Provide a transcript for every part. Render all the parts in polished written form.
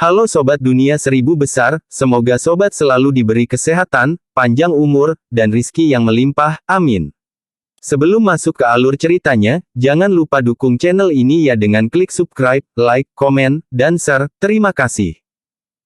Halo Sobat Dunia Seribu Besar, semoga Sobat selalu diberi kesehatan, panjang umur, dan rizki yang melimpah, amin. Sebelum masuk ke alur ceritanya, jangan lupa dukung channel ini ya dengan klik subscribe, like, komen, dan share, terima kasih.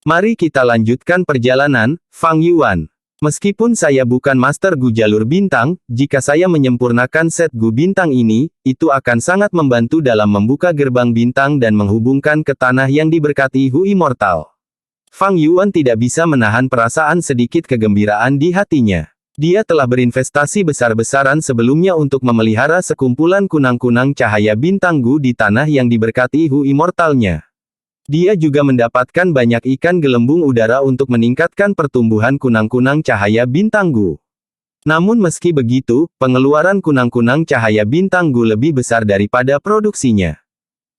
Mari kita lanjutkan perjalanan, Fang Yuan. Meskipun saya bukan Master Gu Jalur Bintang, jika saya menyempurnakan set Gu Bintang ini, itu akan sangat membantu dalam membuka gerbang bintang dan menghubungkan ke tanah yang diberkati Hu Immortal. Fang Yuan tidak bisa menahan perasaan sedikit kegembiraan di hatinya. Dia telah berinvestasi besar-besaran sebelumnya untuk memelihara sekumpulan kunang-kunang cahaya bintang Gu di tanah yang diberkati Hu Immortalnya. Dia juga mendapatkan banyak ikan gelembung udara untuk meningkatkan pertumbuhan kunang-kunang cahaya bintang Gu. Namun meski begitu, pengeluaran kunang-kunang cahaya bintang Gu lebih besar daripada produksinya.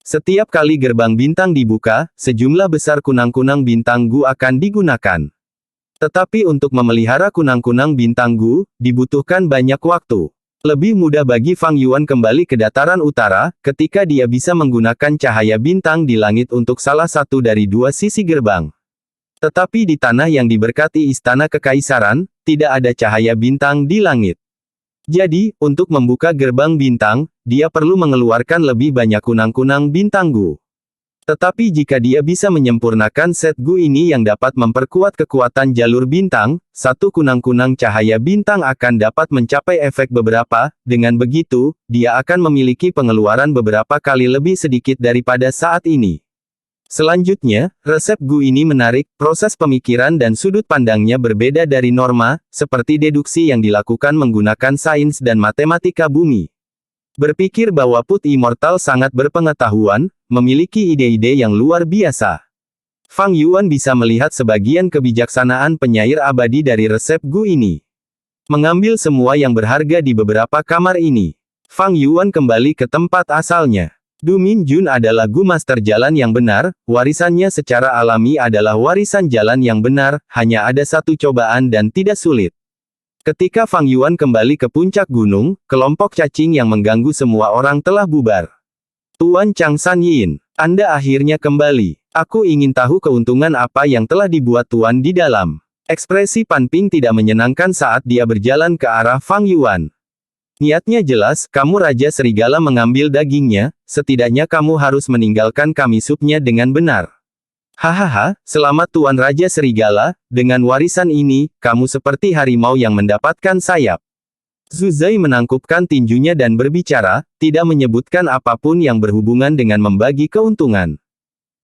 Setiap kali gerbang bintang dibuka, sejumlah besar kunang-kunang bintang Gu akan digunakan. Tetapi untuk memelihara kunang-kunang bintang Gu, dibutuhkan banyak waktu. Lebih mudah bagi Fang Yuan kembali ke dataran utara, ketika dia bisa menggunakan cahaya bintang di langit untuk salah satu dari dua sisi gerbang. Tetapi di tanah yang diberkati Istana Kekaisaran, tidak ada cahaya bintang di langit. Jadi, untuk membuka gerbang bintang, dia perlu mengeluarkan lebih banyak kunang-kunang bintang Gu. Tetapi jika dia bisa menyempurnakan set Gu ini yang dapat memperkuat kekuatan jalur bintang, satu kunang-kunang cahaya bintang akan dapat mencapai efek beberapa, dengan begitu, dia akan memiliki pengeluaran beberapa kali lebih sedikit daripada saat ini. Selanjutnya, resep Gu ini menarik, proses pemikiran dan sudut pandangnya berbeda dari norma, seperti deduksi yang dilakukan menggunakan sains dan matematika bumi. Berpikir bahwa Put Immortal sangat berpengetahuan, memiliki ide-ide yang luar biasa. Fang Yuan bisa melihat sebagian kebijaksanaan penyair abadi dari resep Gu ini. Mengambil semua yang berharga di beberapa kamar ini, Fang Yuan kembali ke tempat asalnya. Du Minjun adalah Gu Master Jalan yang benar, warisannya secara alami adalah warisan jalan yang benar, hanya ada satu cobaan dan tidak sulit. Ketika Fang Yuan kembali ke puncak gunung, kelompok cacing yang mengganggu semua orang telah bubar. Tuan Chang San Yin, Anda akhirnya kembali. Aku ingin tahu keuntungan apa yang telah dibuat Tuan di dalam. Ekspresi Pan Ping tidak menyenangkan saat dia berjalan ke arah Fang Yuan. Niatnya jelas, kamu Raja Serigala mengambil dagingnya, setidaknya kamu harus meninggalkan kami supnya dengan benar. Hahaha, selamat Tuan Raja Serigala, dengan warisan ini, kamu seperti harimau yang mendapatkan sayap. Zhu Zai menangkupkan tinjunya dan berbicara, tidak menyebutkan apapun yang berhubungan dengan membagi keuntungan.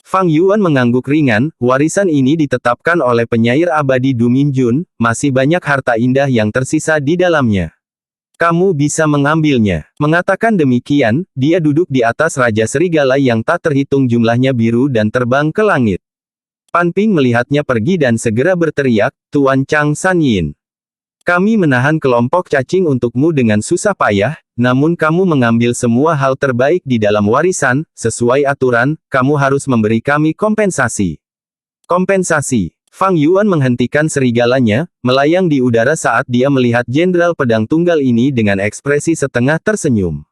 Fang Yuan mengangguk ringan, warisan ini ditetapkan oleh penyair abadi Du Minjun, masih banyak harta indah yang tersisa di dalamnya. Kamu bisa mengambilnya. Mengatakan demikian, dia duduk di atas Raja Serigala yang tak terhitung jumlahnya biru dan terbang ke langit. Pan Ping melihatnya pergi dan segera berteriak, Tuan Chang San Yin. Kami menahan kelompok cacing untukmu dengan susah payah, namun kamu mengambil semua hal terbaik di dalam warisan, sesuai aturan, kamu harus memberi kami kompensasi. Kompensasi. Fang Yuan menghentikan serigalanya, melayang di udara saat dia melihat Jenderal Pedang Tunggal ini dengan ekspresi setengah tersenyum.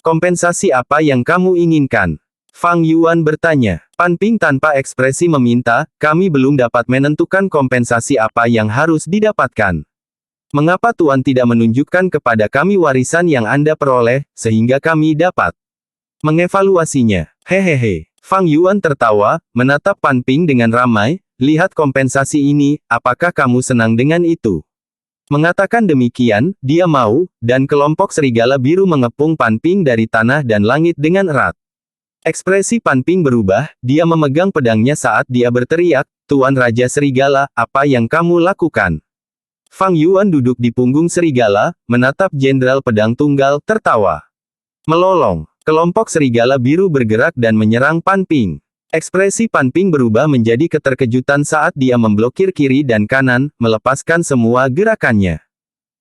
Kompensasi apa yang kamu inginkan? Fang Yuan bertanya. Pan Ping tanpa ekspresi meminta, kami belum dapat menentukan kompensasi apa yang harus didapatkan. Mengapa Tuan tidak menunjukkan kepada kami warisan yang Anda peroleh, sehingga kami dapat mengevaluasinya? Hehehe. Fang Yuan tertawa, menatap Pan Ping dengan ramai, lihat kompensasi ini, apakah kamu senang dengan itu? Mengatakan demikian, dia mau, dan kelompok serigala biru mengepung Pan Ping dari tanah dan langit dengan erat. Ekspresi Pan Ping berubah, dia memegang pedangnya saat dia berteriak, Tuan Raja Serigala, apa yang kamu lakukan? Fang Yuan duduk di punggung serigala, menatap Jenderal Pedang Tunggal, tertawa. Melolong, kelompok serigala biru bergerak dan menyerang Pan Ping. Ekspresi Pan Ping berubah menjadi keterkejutan saat dia memblokir kiri dan kanan, melepaskan semua gerakannya.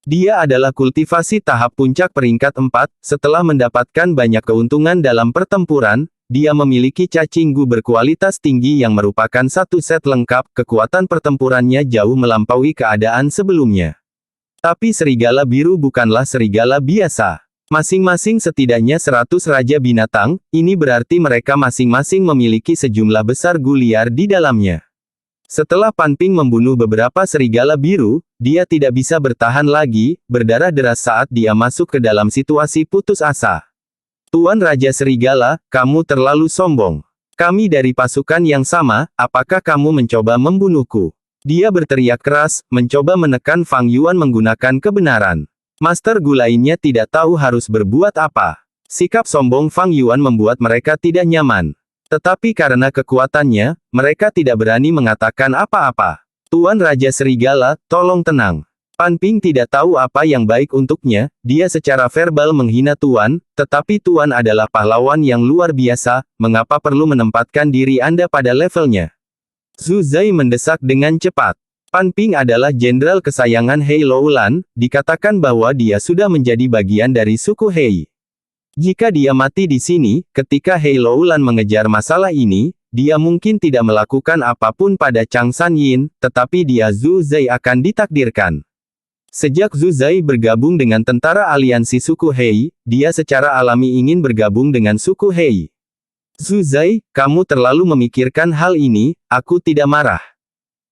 Dia adalah kultivasi tahap puncak peringkat 4, setelah mendapatkan banyak keuntungan dalam pertempuran, dia memiliki cacing Gu berkualitas tinggi yang merupakan satu set lengkap, kekuatan pertempurannya jauh melampaui keadaan sebelumnya. Tapi serigala biru bukanlah serigala biasa. Masing-masing setidaknya 100 raja binatang, ini berarti mereka masing-masing memiliki sejumlah besar gu liar di dalamnya. Setelah Pan Ping membunuh beberapa serigala biru, dia tidak bisa bertahan lagi, berdarah deras saat dia masuk ke dalam situasi putus asa. Tuan Raja Serigala, kamu terlalu sombong. Kami dari pasukan yang sama, apakah kamu mencoba membunuhku? Dia berteriak keras, mencoba menekan Fang Yuan menggunakan kebenaran. Master Gu lainnya tidak tahu harus berbuat apa. Sikap sombong Fang Yuan membuat mereka tidak nyaman. Tetapi karena kekuatannya, mereka tidak berani mengatakan apa-apa. Tuan Raja Serigala, tolong tenang. Pan Ping tidak tahu apa yang baik untuknya, dia secara verbal menghina Tuan, tetapi Tuan adalah pahlawan yang luar biasa, mengapa perlu menempatkan diri Anda pada levelnya? Zhu Zai mendesak dengan cepat. Pan Ping adalah jenderal kesayangan Hei Loulan, dikatakan bahwa dia sudah menjadi bagian dari suku Hei. Jika dia mati di sini, ketika Hei Loulan mengejar masalah ini, dia mungkin tidak melakukan apapun pada Chang San Yin, tetapi dia Zhu Zai akan ditakdirkan. Sejak Zhu Zai bergabung dengan tentara aliansi suku Hei, dia secara alami ingin bergabung dengan suku Hei. Zhu Zai, kamu terlalu memikirkan hal ini, aku tidak marah.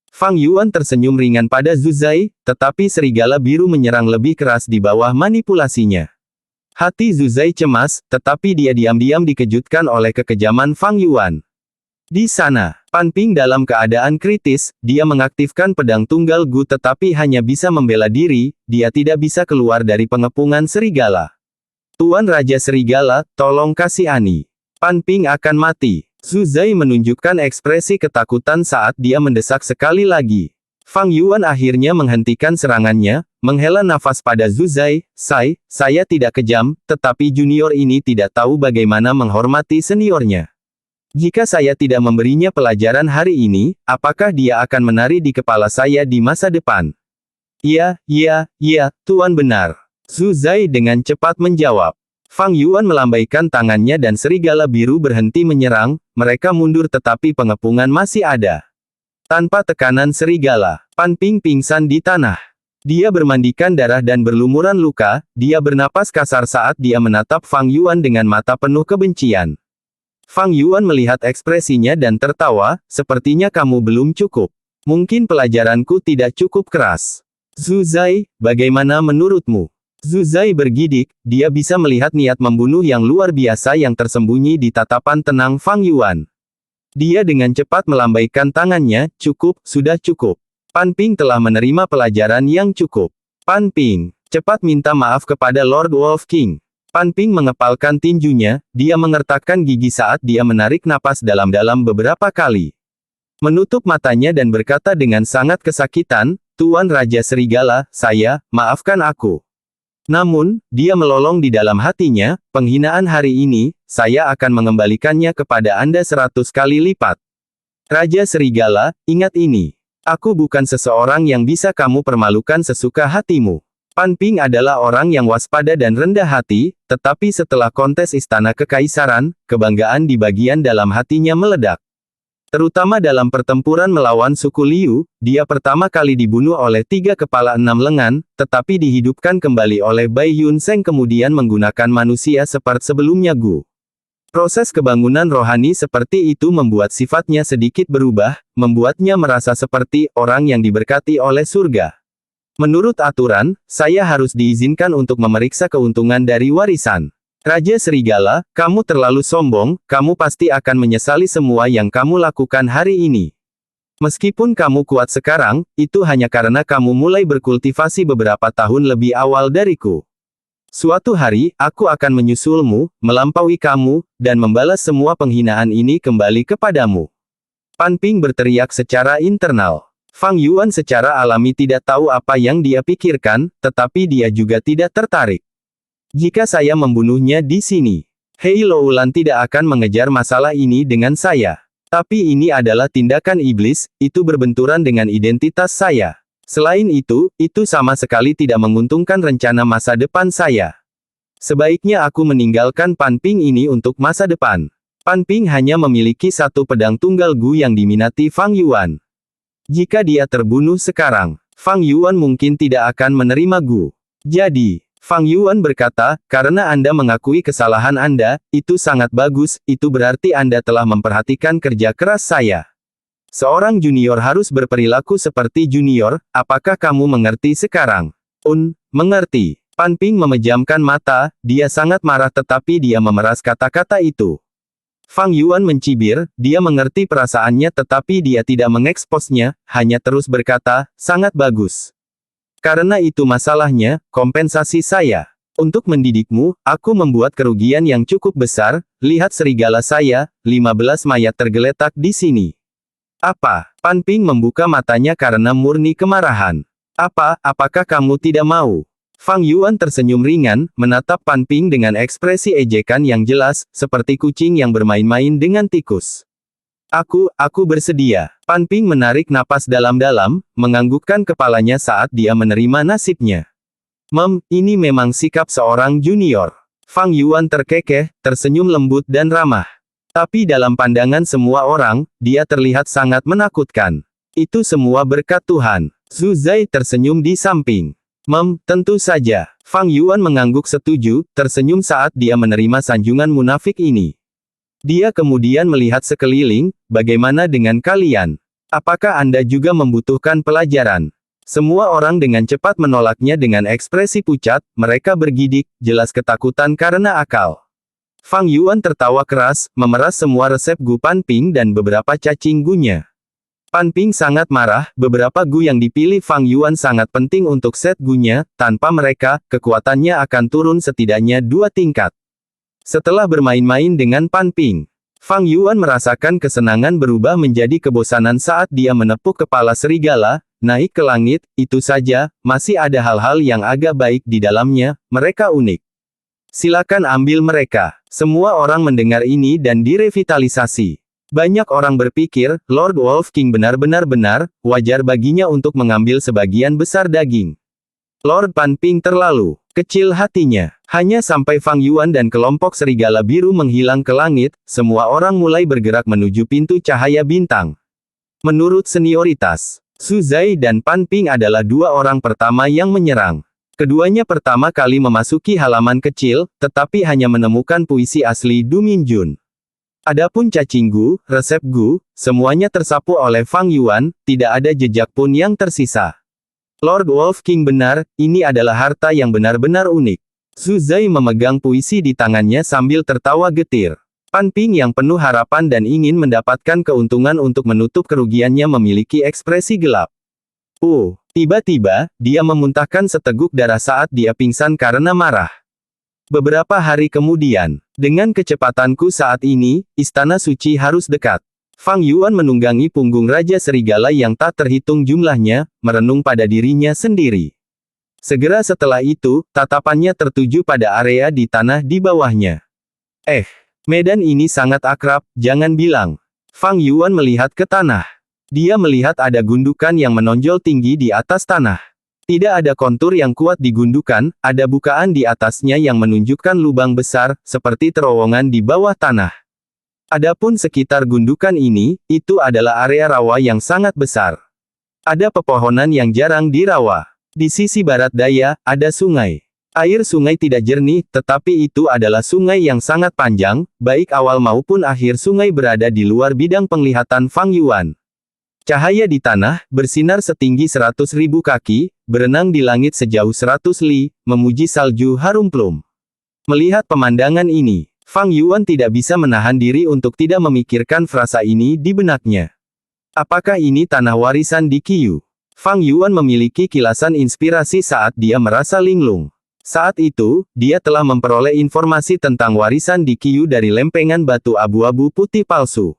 Fang Yuan tersenyum ringan pada Zhu Zai, tetapi serigala biru menyerang lebih keras di bawah manipulasinya. Hati Zhu Zai cemas, tetapi dia diam-diam dikejutkan oleh kekejaman Fang Yuan. Di sana, Pan Ping dalam keadaan kritis, dia mengaktifkan pedang tunggal Gu tetapi hanya bisa membela diri, dia tidak bisa keluar dari pengepungan serigala. Tuan Raja Serigala, tolong kasihani. Pan Ping akan mati. Zhu Zai menunjukkan ekspresi ketakutan saat dia mendesak sekali lagi. Fang Yuan akhirnya menghentikan serangannya, menghela nafas pada Zhu Zai, saya tidak kejam, tetapi junior ini tidak tahu bagaimana menghormati seniornya. Jika saya tidak memberinya pelajaran hari ini, apakah dia akan menari di kepala saya di masa depan? Iya, Tuan benar. Zhu Zai dengan cepat menjawab. Fang Yuan melambaikan tangannya dan serigala biru berhenti menyerang, mereka mundur tetapi pengepungan masih ada. Tanpa tekanan serigala, Pan Ping pingsan di tanah. Dia bermandikan darah dan berlumuran luka, dia bernapas kasar saat dia menatap Fang Yuan dengan mata penuh kebencian. Fang Yuan melihat ekspresinya dan tertawa, sepertinya kamu belum cukup. Mungkin pelajaranku tidak cukup keras. Zhu Zai, bagaimana menurutmu? Zhu Zai bergidik, dia bisa melihat niat membunuh yang luar biasa yang tersembunyi di tatapan tenang Fang Yuan. Dia dengan cepat melambaikan tangannya, sudah cukup. Pan Ping telah menerima pelajaran yang cukup. Pan Ping, cepat minta maaf kepada Lord Wolf King. Pan Ping mengepalkan tinjunya, dia mengertakkan gigi saat dia menarik napas dalam-dalam beberapa kali. Menutup matanya dan berkata dengan sangat kesakitan, Tuan Raja Serigala, maafkan aku. Namun, dia melolong di dalam hatinya, penghinaan hari ini, saya akan mengembalikannya kepada Anda 100 kali lipat. Raja Serigala, ingat ini. Aku bukan seseorang yang bisa kamu permalukan sesuka hatimu. Pan Ping adalah orang yang waspada dan rendah hati, tetapi setelah kontes Istana Kekaisaran, kebanggaan di bagian dalam hatinya meledak. Terutama dalam pertempuran melawan suku Liu, dia pertama kali dibunuh oleh 3 kepala 6 lengan, tetapi dihidupkan kembali oleh Bai Yun Seng kemudian menggunakan manusia seperti sebelumnya Gu. Proses kebangunan rohani seperti itu membuat sifatnya sedikit berubah, membuatnya merasa seperti orang yang diberkati oleh surga. Menurut aturan, saya harus diizinkan untuk memeriksa keuntungan dari warisan. Raja Serigala, kamu terlalu sombong, kamu pasti akan menyesali semua yang kamu lakukan hari ini. Meskipun kamu kuat sekarang, itu hanya karena kamu mulai berkultivasi beberapa tahun lebih awal dariku. Suatu hari, aku akan menyusulmu, melampaui kamu, dan membalas semua penghinaan ini kembali kepadamu. Pan Ping berteriak secara internal. Fang Yuan secara alami tidak tahu apa yang dia pikirkan, tetapi dia juga tidak tertarik. Jika saya membunuhnya di sini, Hei Loulan tidak akan mengejar masalah ini dengan saya. Tapi ini adalah tindakan iblis, itu berbenturan dengan identitas saya. Selain itu sama sekali tidak menguntungkan rencana masa depan saya. Sebaiknya aku meninggalkan Pan Ping ini untuk masa depan. Pan Ping hanya memiliki satu pedang tunggal Gu yang diminati Fang Yuan. Jika dia terbunuh sekarang, Fang Yuan mungkin tidak akan menerima Gu. Jadi, Fang Yuan berkata, karena Anda mengakui kesalahan Anda, itu sangat bagus, itu berarti Anda telah memperhatikan kerja keras saya. Seorang junior harus berperilaku seperti junior, apakah kamu mengerti sekarang? Mengerti. Pan Ping memejamkan mata, dia sangat marah tetapi dia memeras kata-kata itu. Fang Yuan mencibir, dia mengerti perasaannya tetapi dia tidak mengeksposnya, hanya terus berkata, sangat bagus. Karena itu masalahnya, kompensasi saya. Untuk mendidikmu, aku membuat kerugian yang cukup besar, lihat serigala saya, 15 mayat tergeletak di sini. Apa? Pan Ping membuka matanya karena murni kemarahan. Apakah kamu tidak mau? Fang Yuan tersenyum ringan, menatap Pan Ping dengan ekspresi ejekan yang jelas, seperti kucing yang bermain-main dengan tikus. Aku bersedia. Pan Ping menarik napas dalam-dalam, menganggukkan kepalanya saat dia menerima nasibnya. Ini memang sikap seorang junior. Fang Yuan terkekeh, tersenyum lembut dan ramah. Tapi dalam pandangan semua orang, dia terlihat sangat menakutkan. Itu semua berkat Tuhan. Zhu Zai tersenyum di samping. Tentu saja. Fang Yuan mengangguk setuju, tersenyum saat dia menerima sanjungan munafik ini. Dia kemudian melihat sekeliling, bagaimana dengan kalian? Apakah Anda juga membutuhkan pelajaran? Semua orang dengan cepat menolaknya dengan ekspresi pucat, mereka bergidik, jelas ketakutan karena akal. Fang Yuan tertawa keras, memeras semua resep gu Pan Ping dan beberapa cacing gunya. Pan Ping sangat marah, beberapa gu yang dipilih Fang Yuan sangat penting untuk set gunya, tanpa mereka, kekuatannya akan turun setidaknya 2 tingkat. Setelah bermain-main dengan Pan Ping, Fang Yuan merasakan kesenangan berubah menjadi kebosanan saat dia menepuk kepala serigala, naik ke langit, itu saja, masih ada hal-hal yang agak baik di dalamnya, mereka unik. Silakan ambil mereka. Semua orang mendengar ini dan direvitalisasi. Banyak orang berpikir, Lord Wolf King benar-benar, wajar baginya untuk mengambil sebagian besar daging. Lord Pan Ping terlalu kecil hatinya. Hanya sampai Fang Yuan dan kelompok serigala biru menghilang ke langit, semua orang mulai bergerak menuju pintu cahaya bintang. Menurut senioritas, Zhu Zai dan Pan Ping adalah 2 orang pertama yang menyerang. Keduanya pertama kali memasuki halaman kecil, tetapi hanya menemukan puisi asli Du Minjun. Adapun cacing gu, resep gu, semuanya tersapu oleh Fang Yuan, tidak ada jejak pun yang tersisa. Lord Wolf King benar, ini adalah harta yang benar-benar unik. Zhu Zai memegang puisi di tangannya sambil tertawa getir. Pan Ping yang penuh harapan dan ingin mendapatkan keuntungan untuk menutup kerugiannya memiliki ekspresi gelap. Tiba-tiba, dia memuntahkan seteguk darah saat dia pingsan karena marah. Beberapa hari kemudian, dengan kecepatanku saat ini, istana suci harus dekat. Fang Yuan menunggangi punggung Raja Serigala yang tak terhitung jumlahnya, merenung pada dirinya sendiri. Segera setelah itu, tatapannya tertuju pada area di tanah di bawahnya. Medan ini sangat akrab, jangan bilang. Fang Yuan melihat ke tanah. Dia melihat ada gundukan yang menonjol tinggi di atas tanah. Tidak ada kontur yang kuat di gundukan, ada bukaan di atasnya yang menunjukkan lubang besar, seperti terowongan di bawah tanah. Adapun sekitar gundukan ini, itu adalah area rawa yang sangat besar. Ada pepohonan yang jarang di rawa. Di sisi barat daya, ada sungai. Air sungai tidak jernih, tetapi itu adalah sungai yang sangat panjang, baik awal maupun akhir sungai berada di luar bidang penglihatan Fang Yuan. Cahaya di tanah, bersinar setinggi 100.000 kaki, berenang di langit sejauh 100 li, memuji salju harum plum. Melihat pemandangan ini, Fang Yuan tidak bisa menahan diri untuk tidak memikirkan frasa ini di benaknya. Apakah ini tanah warisan di Qiyu? Fang Yuan memiliki kilasan inspirasi saat dia merasa linglung. Saat itu, dia telah memperoleh informasi tentang warisan di Qiyu dari lempengan batu abu-abu putih palsu.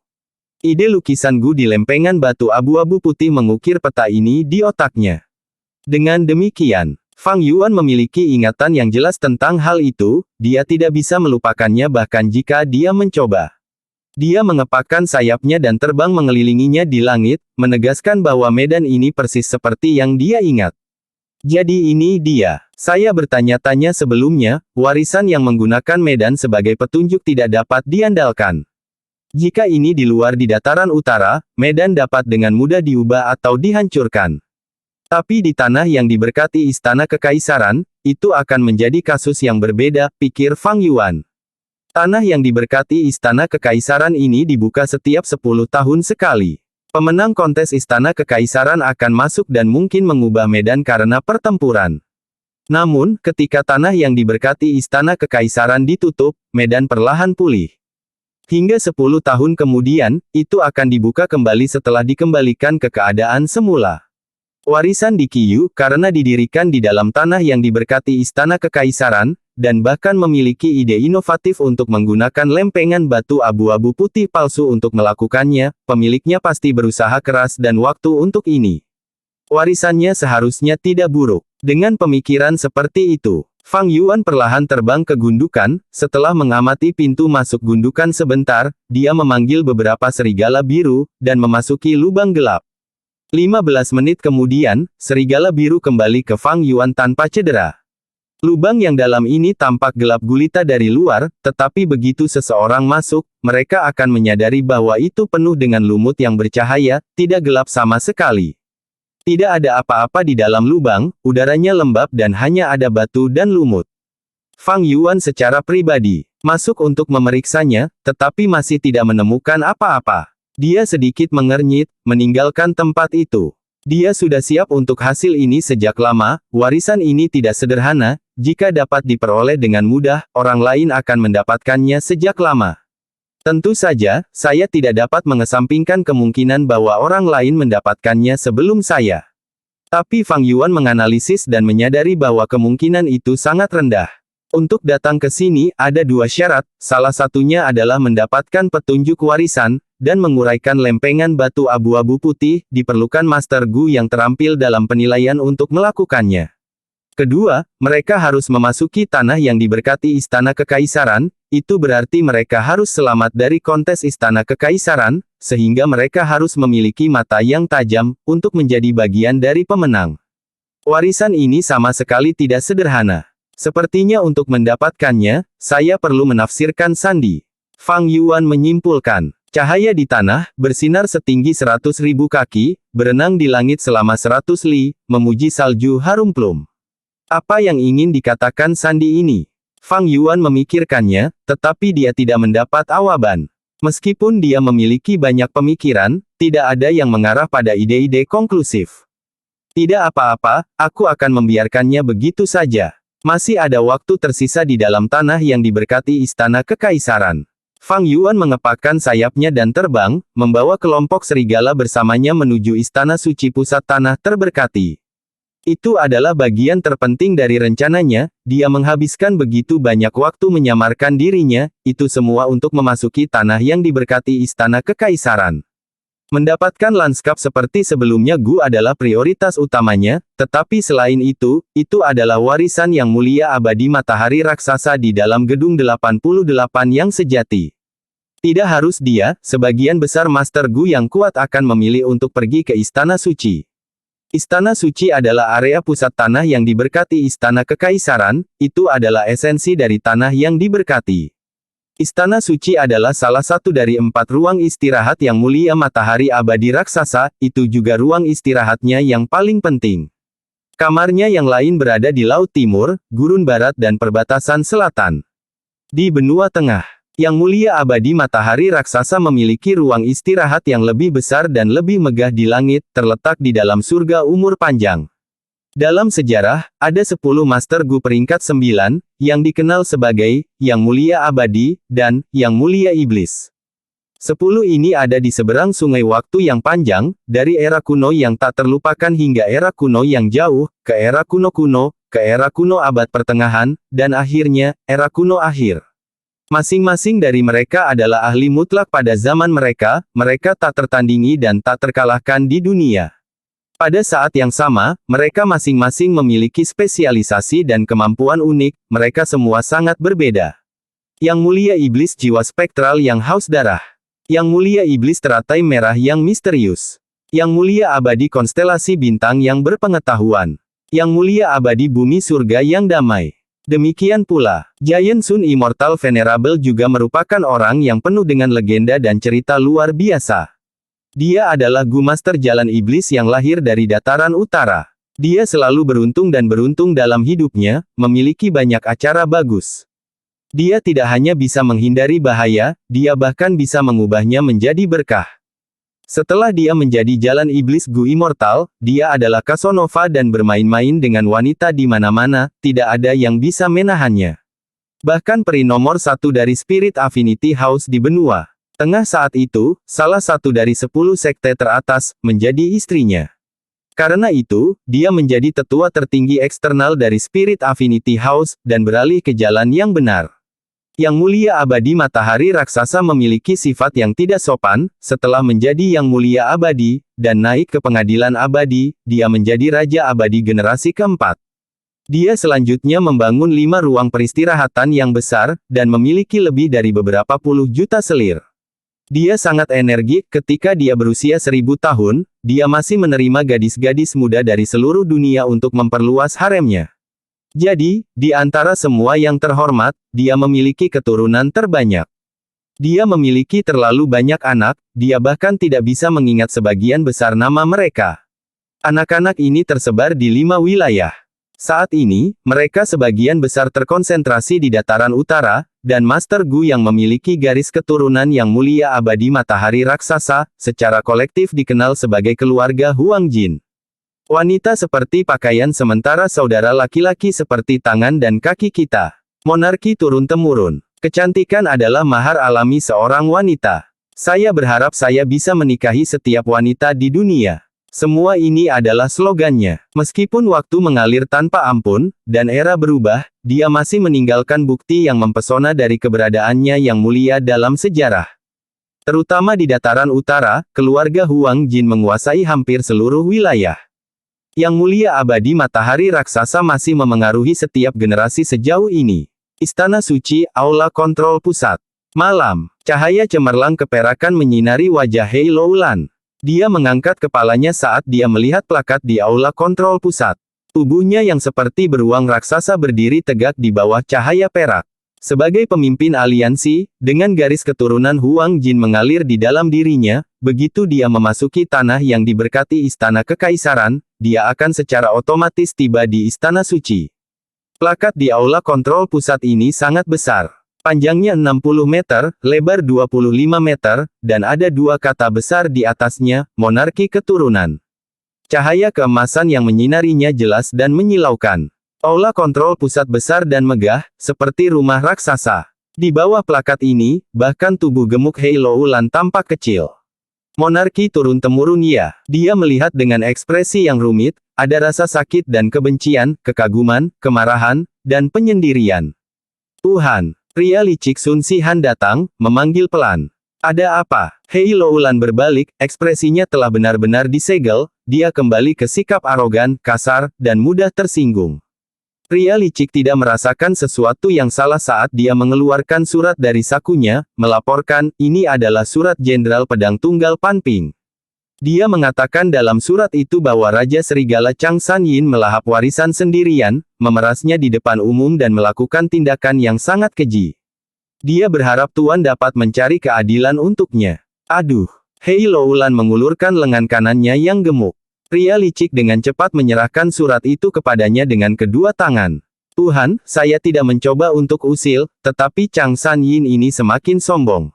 Ide lukisan Gu di lempengan batu abu-abu putih mengukir peta ini di otaknya. Dengan demikian, Fang Yuan memiliki ingatan yang jelas tentang hal itu, dia tidak bisa melupakannya bahkan jika dia mencoba. Dia mengepakkan sayapnya dan terbang mengelilinginya di langit, menegaskan bahwa medan ini persis seperti yang dia ingat. Jadi ini dia. Saya bertanya-tanya sebelumnya, warisan yang menggunakan medan sebagai petunjuk tidak dapat diandalkan. Jika ini di luar di dataran utara, medan dapat dengan mudah diubah atau dihancurkan. Tapi di tanah yang diberkati Istana Kekaisaran, itu akan menjadi kasus yang berbeda, pikir Fang Yuan. Tanah yang diberkati Istana Kekaisaran ini dibuka setiap 10 tahun sekali. Pemenang kontes Istana Kekaisaran akan masuk dan mungkin mengubah medan karena pertempuran. Namun, ketika tanah yang diberkati Istana Kekaisaran ditutup, medan perlahan pulih. Hingga 10 tahun kemudian, itu akan dibuka kembali setelah dikembalikan ke keadaan semula. Warisan di Qiyu, karena didirikan di dalam tanah yang diberkati Istana Kekaisaran, dan bahkan memiliki ide inovatif untuk menggunakan lempengan batu abu-abu putih palsu untuk melakukannya, pemiliknya pasti berusaha keras dan waktu untuk ini. Warisannya seharusnya tidak buruk. Dengan pemikiran seperti itu, Fang Yuan perlahan terbang ke gundukan. Setelah mengamati pintu masuk gundukan sebentar, dia memanggil beberapa serigala biru, dan memasuki lubang gelap. 15 menit kemudian, serigala biru kembali ke Fang Yuan tanpa cedera. Lubang yang dalam ini tampak gelap gulita dari luar, tetapi begitu seseorang masuk, mereka akan menyadari bahwa itu penuh dengan lumut yang bercahaya, tidak gelap sama sekali. Tidak ada apa-apa di dalam lubang, udaranya lembab dan hanya ada batu dan lumut. Fang Yuan secara pribadi masuk untuk memeriksanya, tetapi masih tidak menemukan apa-apa. Dia sedikit mengernyit, meninggalkan tempat itu. Dia sudah siap untuk hasil ini sejak lama. Warisan ini tidak sederhana, jika dapat diperoleh dengan mudah, orang lain akan mendapatkannya sejak lama. Tentu saja, saya tidak dapat mengesampingkan kemungkinan bahwa orang lain mendapatkannya sebelum saya. Tapi Fang Yuan menganalisis dan menyadari bahwa kemungkinan itu sangat rendah. Untuk datang ke sini, ada 2 syarat, salah satunya adalah mendapatkan petunjuk warisan, dan menguraikan lempengan batu abu-abu putih, diperlukan Master Gu yang terampil dalam penilaian untuk melakukannya. Kedua, mereka harus memasuki tanah yang diberkati Istana Kekaisaran, itu berarti mereka harus selamat dari kontes Istana Kekaisaran, sehingga mereka harus memiliki mata yang tajam, untuk menjadi bagian dari pemenang. Warisan ini sama sekali tidak sederhana. Sepertinya untuk mendapatkannya, saya perlu menafsirkan sandi. Fang Yuan menyimpulkan. Cahaya di tanah, bersinar setinggi 100.000 kaki, berenang di langit selama 100 li, memuji salju harum plum. Apa yang ingin dikatakan sandi ini? Fang Yuan memikirkannya, tetapi dia tidak mendapat jawaban. Meskipun dia memiliki banyak pemikiran, tidak ada yang mengarah pada ide-ide konklusif. Tidak apa-apa, aku akan membiarkannya begitu saja. Masih ada waktu tersisa di dalam tanah yang diberkati Istana Kekaisaran. Fang Yuan mengepakkan sayapnya dan terbang, membawa kelompok serigala bersamanya menuju Istana Suci Pusat Tanah Terberkati. Itu adalah bagian terpenting dari rencananya, dia menghabiskan begitu banyak waktu menyamarkan dirinya, itu semua untuk memasuki tanah yang diberkati Istana Kekaisaran. Mendapatkan lanskap seperti sebelumnya Gu adalah prioritas utamanya, tetapi selain itu adalah warisan yang mulia abadi matahari raksasa di dalam gedung 88 yang sejati. Tidak harus dia, sebagian besar Master Gu yang kuat akan memilih untuk pergi ke Istana Suci. Istana Suci adalah area pusat tanah yang diberkati Istana Kekaisaran, itu adalah esensi dari tanah yang diberkati. Istana Suci adalah salah satu dari 4 ruang istirahat yang mulia matahari abadi raksasa, itu juga ruang istirahatnya yang paling penting. Kamarnya yang lain berada di Laut Timur, Gurun Barat dan perbatasan selatan. Di benua tengah, Yang Mulia Abadi Matahari Raksasa memiliki ruang istirahat yang lebih besar dan lebih megah di langit, terletak di dalam surga umur panjang. Dalam sejarah, ada 10 Master Gu peringkat 9, yang dikenal sebagai Yang Mulia Abadi, dan Yang Mulia Iblis. 10 ini ada di seberang sungai waktu yang panjang, dari era kuno yang tak terlupakan hingga era kuno yang jauh, ke era kuno-kuno, ke era kuno abad pertengahan, dan akhirnya, era kuno akhir. Masing-masing dari mereka adalah ahli mutlak pada zaman mereka, mereka tak tertandingi dan tak terkalahkan di dunia. Pada saat yang sama, mereka masing-masing memiliki spesialisasi dan kemampuan unik, mereka semua sangat berbeda. Yang Mulia Iblis jiwa spektral yang haus darah. Yang Mulia Iblis teratai merah yang misterius. Yang Mulia Abadi konstelasi bintang yang berpengetahuan. Yang Mulia Abadi bumi surga yang damai. Demikian pula, Giant Sun Immortal Venerable juga merupakan orang yang penuh dengan legenda dan cerita luar biasa. Dia adalah Gu Master Jalan Iblis yang lahir dari dataran utara. Dia selalu beruntung dalam hidupnya, memiliki banyak acara bagus. Dia tidak hanya bisa menghindari bahaya, dia bahkan bisa mengubahnya menjadi berkah. Setelah dia menjadi jalan iblis Gu Immortal, dia adalah Casanova dan bermain-main dengan wanita di mana-mana, tidak ada yang bisa menahannya. Bahkan peri nomor 1 dari Spirit Affinity House di benua tengah saat itu, salah satu dari 10 sekte teratas, menjadi istrinya. Karena itu, dia menjadi tetua tertinggi eksternal dari Spirit Affinity House, dan beralih ke jalan yang benar. Yang Mulia Abadi Matahari Raksasa memiliki sifat yang tidak sopan, setelah menjadi Yang Mulia Abadi, dan naik ke Pengadilan Abadi, dia menjadi Raja Abadi generasi keempat. Dia selanjutnya membangun 5 ruang peristirahatan yang besar, dan memiliki lebih dari beberapa puluh juta selir. Dia sangat energik ketika dia berusia 1000 tahun, dia masih menerima gadis-gadis muda dari seluruh dunia untuk memperluas haremnya. Jadi, di antara semua yang terhormat, dia memiliki keturunan terbanyak. Dia memiliki terlalu banyak anak, dia bahkan tidak bisa mengingat sebagian besar nama mereka. Anak-anak ini tersebar di 5 wilayah. Saat ini, mereka sebagian besar terkonsentrasi di dataran utara, dan Master Gu yang memiliki garis keturunan Yang Mulia Abadi Matahari Raksasa, secara kolektif dikenal sebagai keluarga Huang Jin. Wanita seperti pakaian sementara saudara laki-laki seperti tangan dan kaki kita. Monarki turun-temurun. Kecantikan adalah mahar alami seorang wanita. Saya berharap saya bisa menikahi setiap wanita di dunia. Semua ini adalah slogannya. Meskipun waktu mengalir tanpa ampun, dan era berubah, dia masih meninggalkan bukti yang mempesona dari keberadaannya yang mulia dalam sejarah. Terutama di dataran utara, keluarga Huang Jin menguasai hampir seluruh wilayah. Yang Mulia Abadi Matahari Raksasa masih memengaruhi setiap generasi sejauh ini. Istana Suci, Aula Kontrol Pusat. Malam, cahaya cemerlang keperakan menyinari wajah Hei Loulan. Dia mengangkat kepalanya saat dia melihat plakat di Aula Kontrol Pusat. Tubuhnya yang seperti beruang raksasa berdiri tegak di bawah cahaya perak. Sebagai pemimpin aliansi, dengan garis keturunan Huang Jin mengalir di dalam dirinya, begitu dia memasuki tanah yang diberkati Istana Kekaisaran, dia akan secara otomatis tiba di Istana Suci. Plakat di Aula Kontrol Pusat ini sangat besar. Panjangnya 60 meter, lebar 25 meter, dan ada 2 kata besar di atasnya, monarki keturunan. Cahaya keemasan yang menyinarinya jelas dan menyilaukan. Aula Kontrol Pusat besar dan megah, seperti rumah raksasa. Di bawah plakat ini, bahkan tubuh gemuk Hei Loulan tampak kecil. Monarki turun-temurun ya. Dia melihat dengan ekspresi yang rumit, ada rasa sakit dan kebencian, kekaguman, kemarahan, dan penyendirian. Tuhan. Pria licik Sun Sihan datang, memanggil pelan. Ada apa? Hei Loulan berbalik, ekspresinya telah benar-benar disegel, dia kembali ke sikap arogan, kasar, dan mudah tersinggung. Pria licik tidak merasakan sesuatu yang salah saat dia mengeluarkan surat dari sakunya, melaporkan, ini adalah surat Jenderal Pedang Tunggal Pan Ping. Dia mengatakan dalam surat itu bahwa Raja Serigala Chang San Yin melahap warisan sendirian, memerasnya di depan umum dan melakukan tindakan yang sangat keji. Dia berharap Tuan dapat mencari keadilan untuknya. Aduh. Hei Loulan mengulurkan lengan kanannya yang gemuk. Pria licik dengan cepat menyerahkan surat itu kepadanya dengan kedua tangan. Tuhan, saya tidak mencoba untuk usil, tetapi Chang San Yin ini semakin sombong.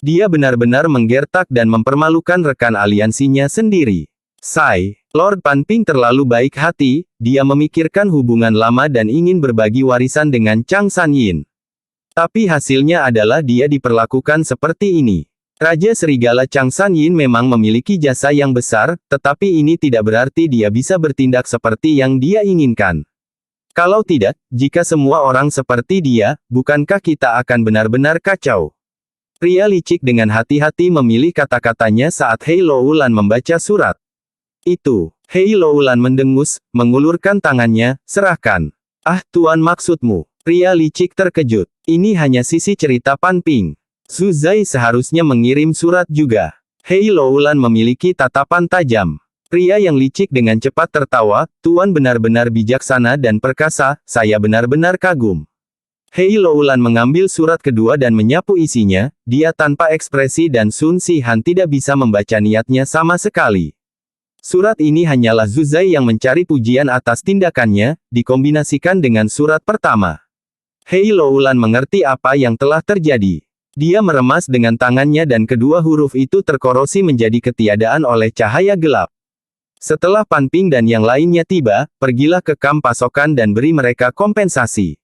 Dia benar-benar menggertak dan mempermalukan rekan aliansinya sendiri. Lord Pan Ping terlalu baik hati, dia memikirkan hubungan lama dan ingin berbagi warisan dengan Chang San Yin. Tapi hasilnya adalah dia diperlakukan seperti ini. Raja Serigala Chang San Yin memang memiliki jasa yang besar, tetapi ini tidak berarti dia bisa bertindak seperti yang dia inginkan. Kalau tidak, jika semua orang seperti dia, bukankah kita akan benar-benar kacau? Pria licik dengan hati-hati memilih kata-katanya saat Hei Loulan membaca surat. Itu. Hei Loulan mendengus, mengulurkan tangannya, serahkan. Ah, Tuan maksudmu. Pria licik terkejut. Ini hanya sisi cerita Pan Ping. Su Zai seharusnya mengirim surat juga. Hei Loulan memiliki tatapan tajam. Pria yang licik dengan cepat tertawa, Tuan benar-benar bijaksana dan perkasa, saya benar-benar kagum. Hei Loulan mengambil surat kedua dan menyapu isinya, dia tanpa ekspresi dan Sun Sihan tidak bisa membaca niatnya sama sekali. Surat ini hanyalah Zuzai yang mencari pujian atas tindakannya, dikombinasikan dengan surat pertama. Hei Loulan mengerti apa yang telah terjadi. Dia meremas dengan tangannya dan kedua huruf itu terkorosi menjadi ketiadaan oleh cahaya gelap. Setelah Pan Ping dan yang lainnya tiba, pergilah ke kamp pasokan dan beri mereka kompensasi.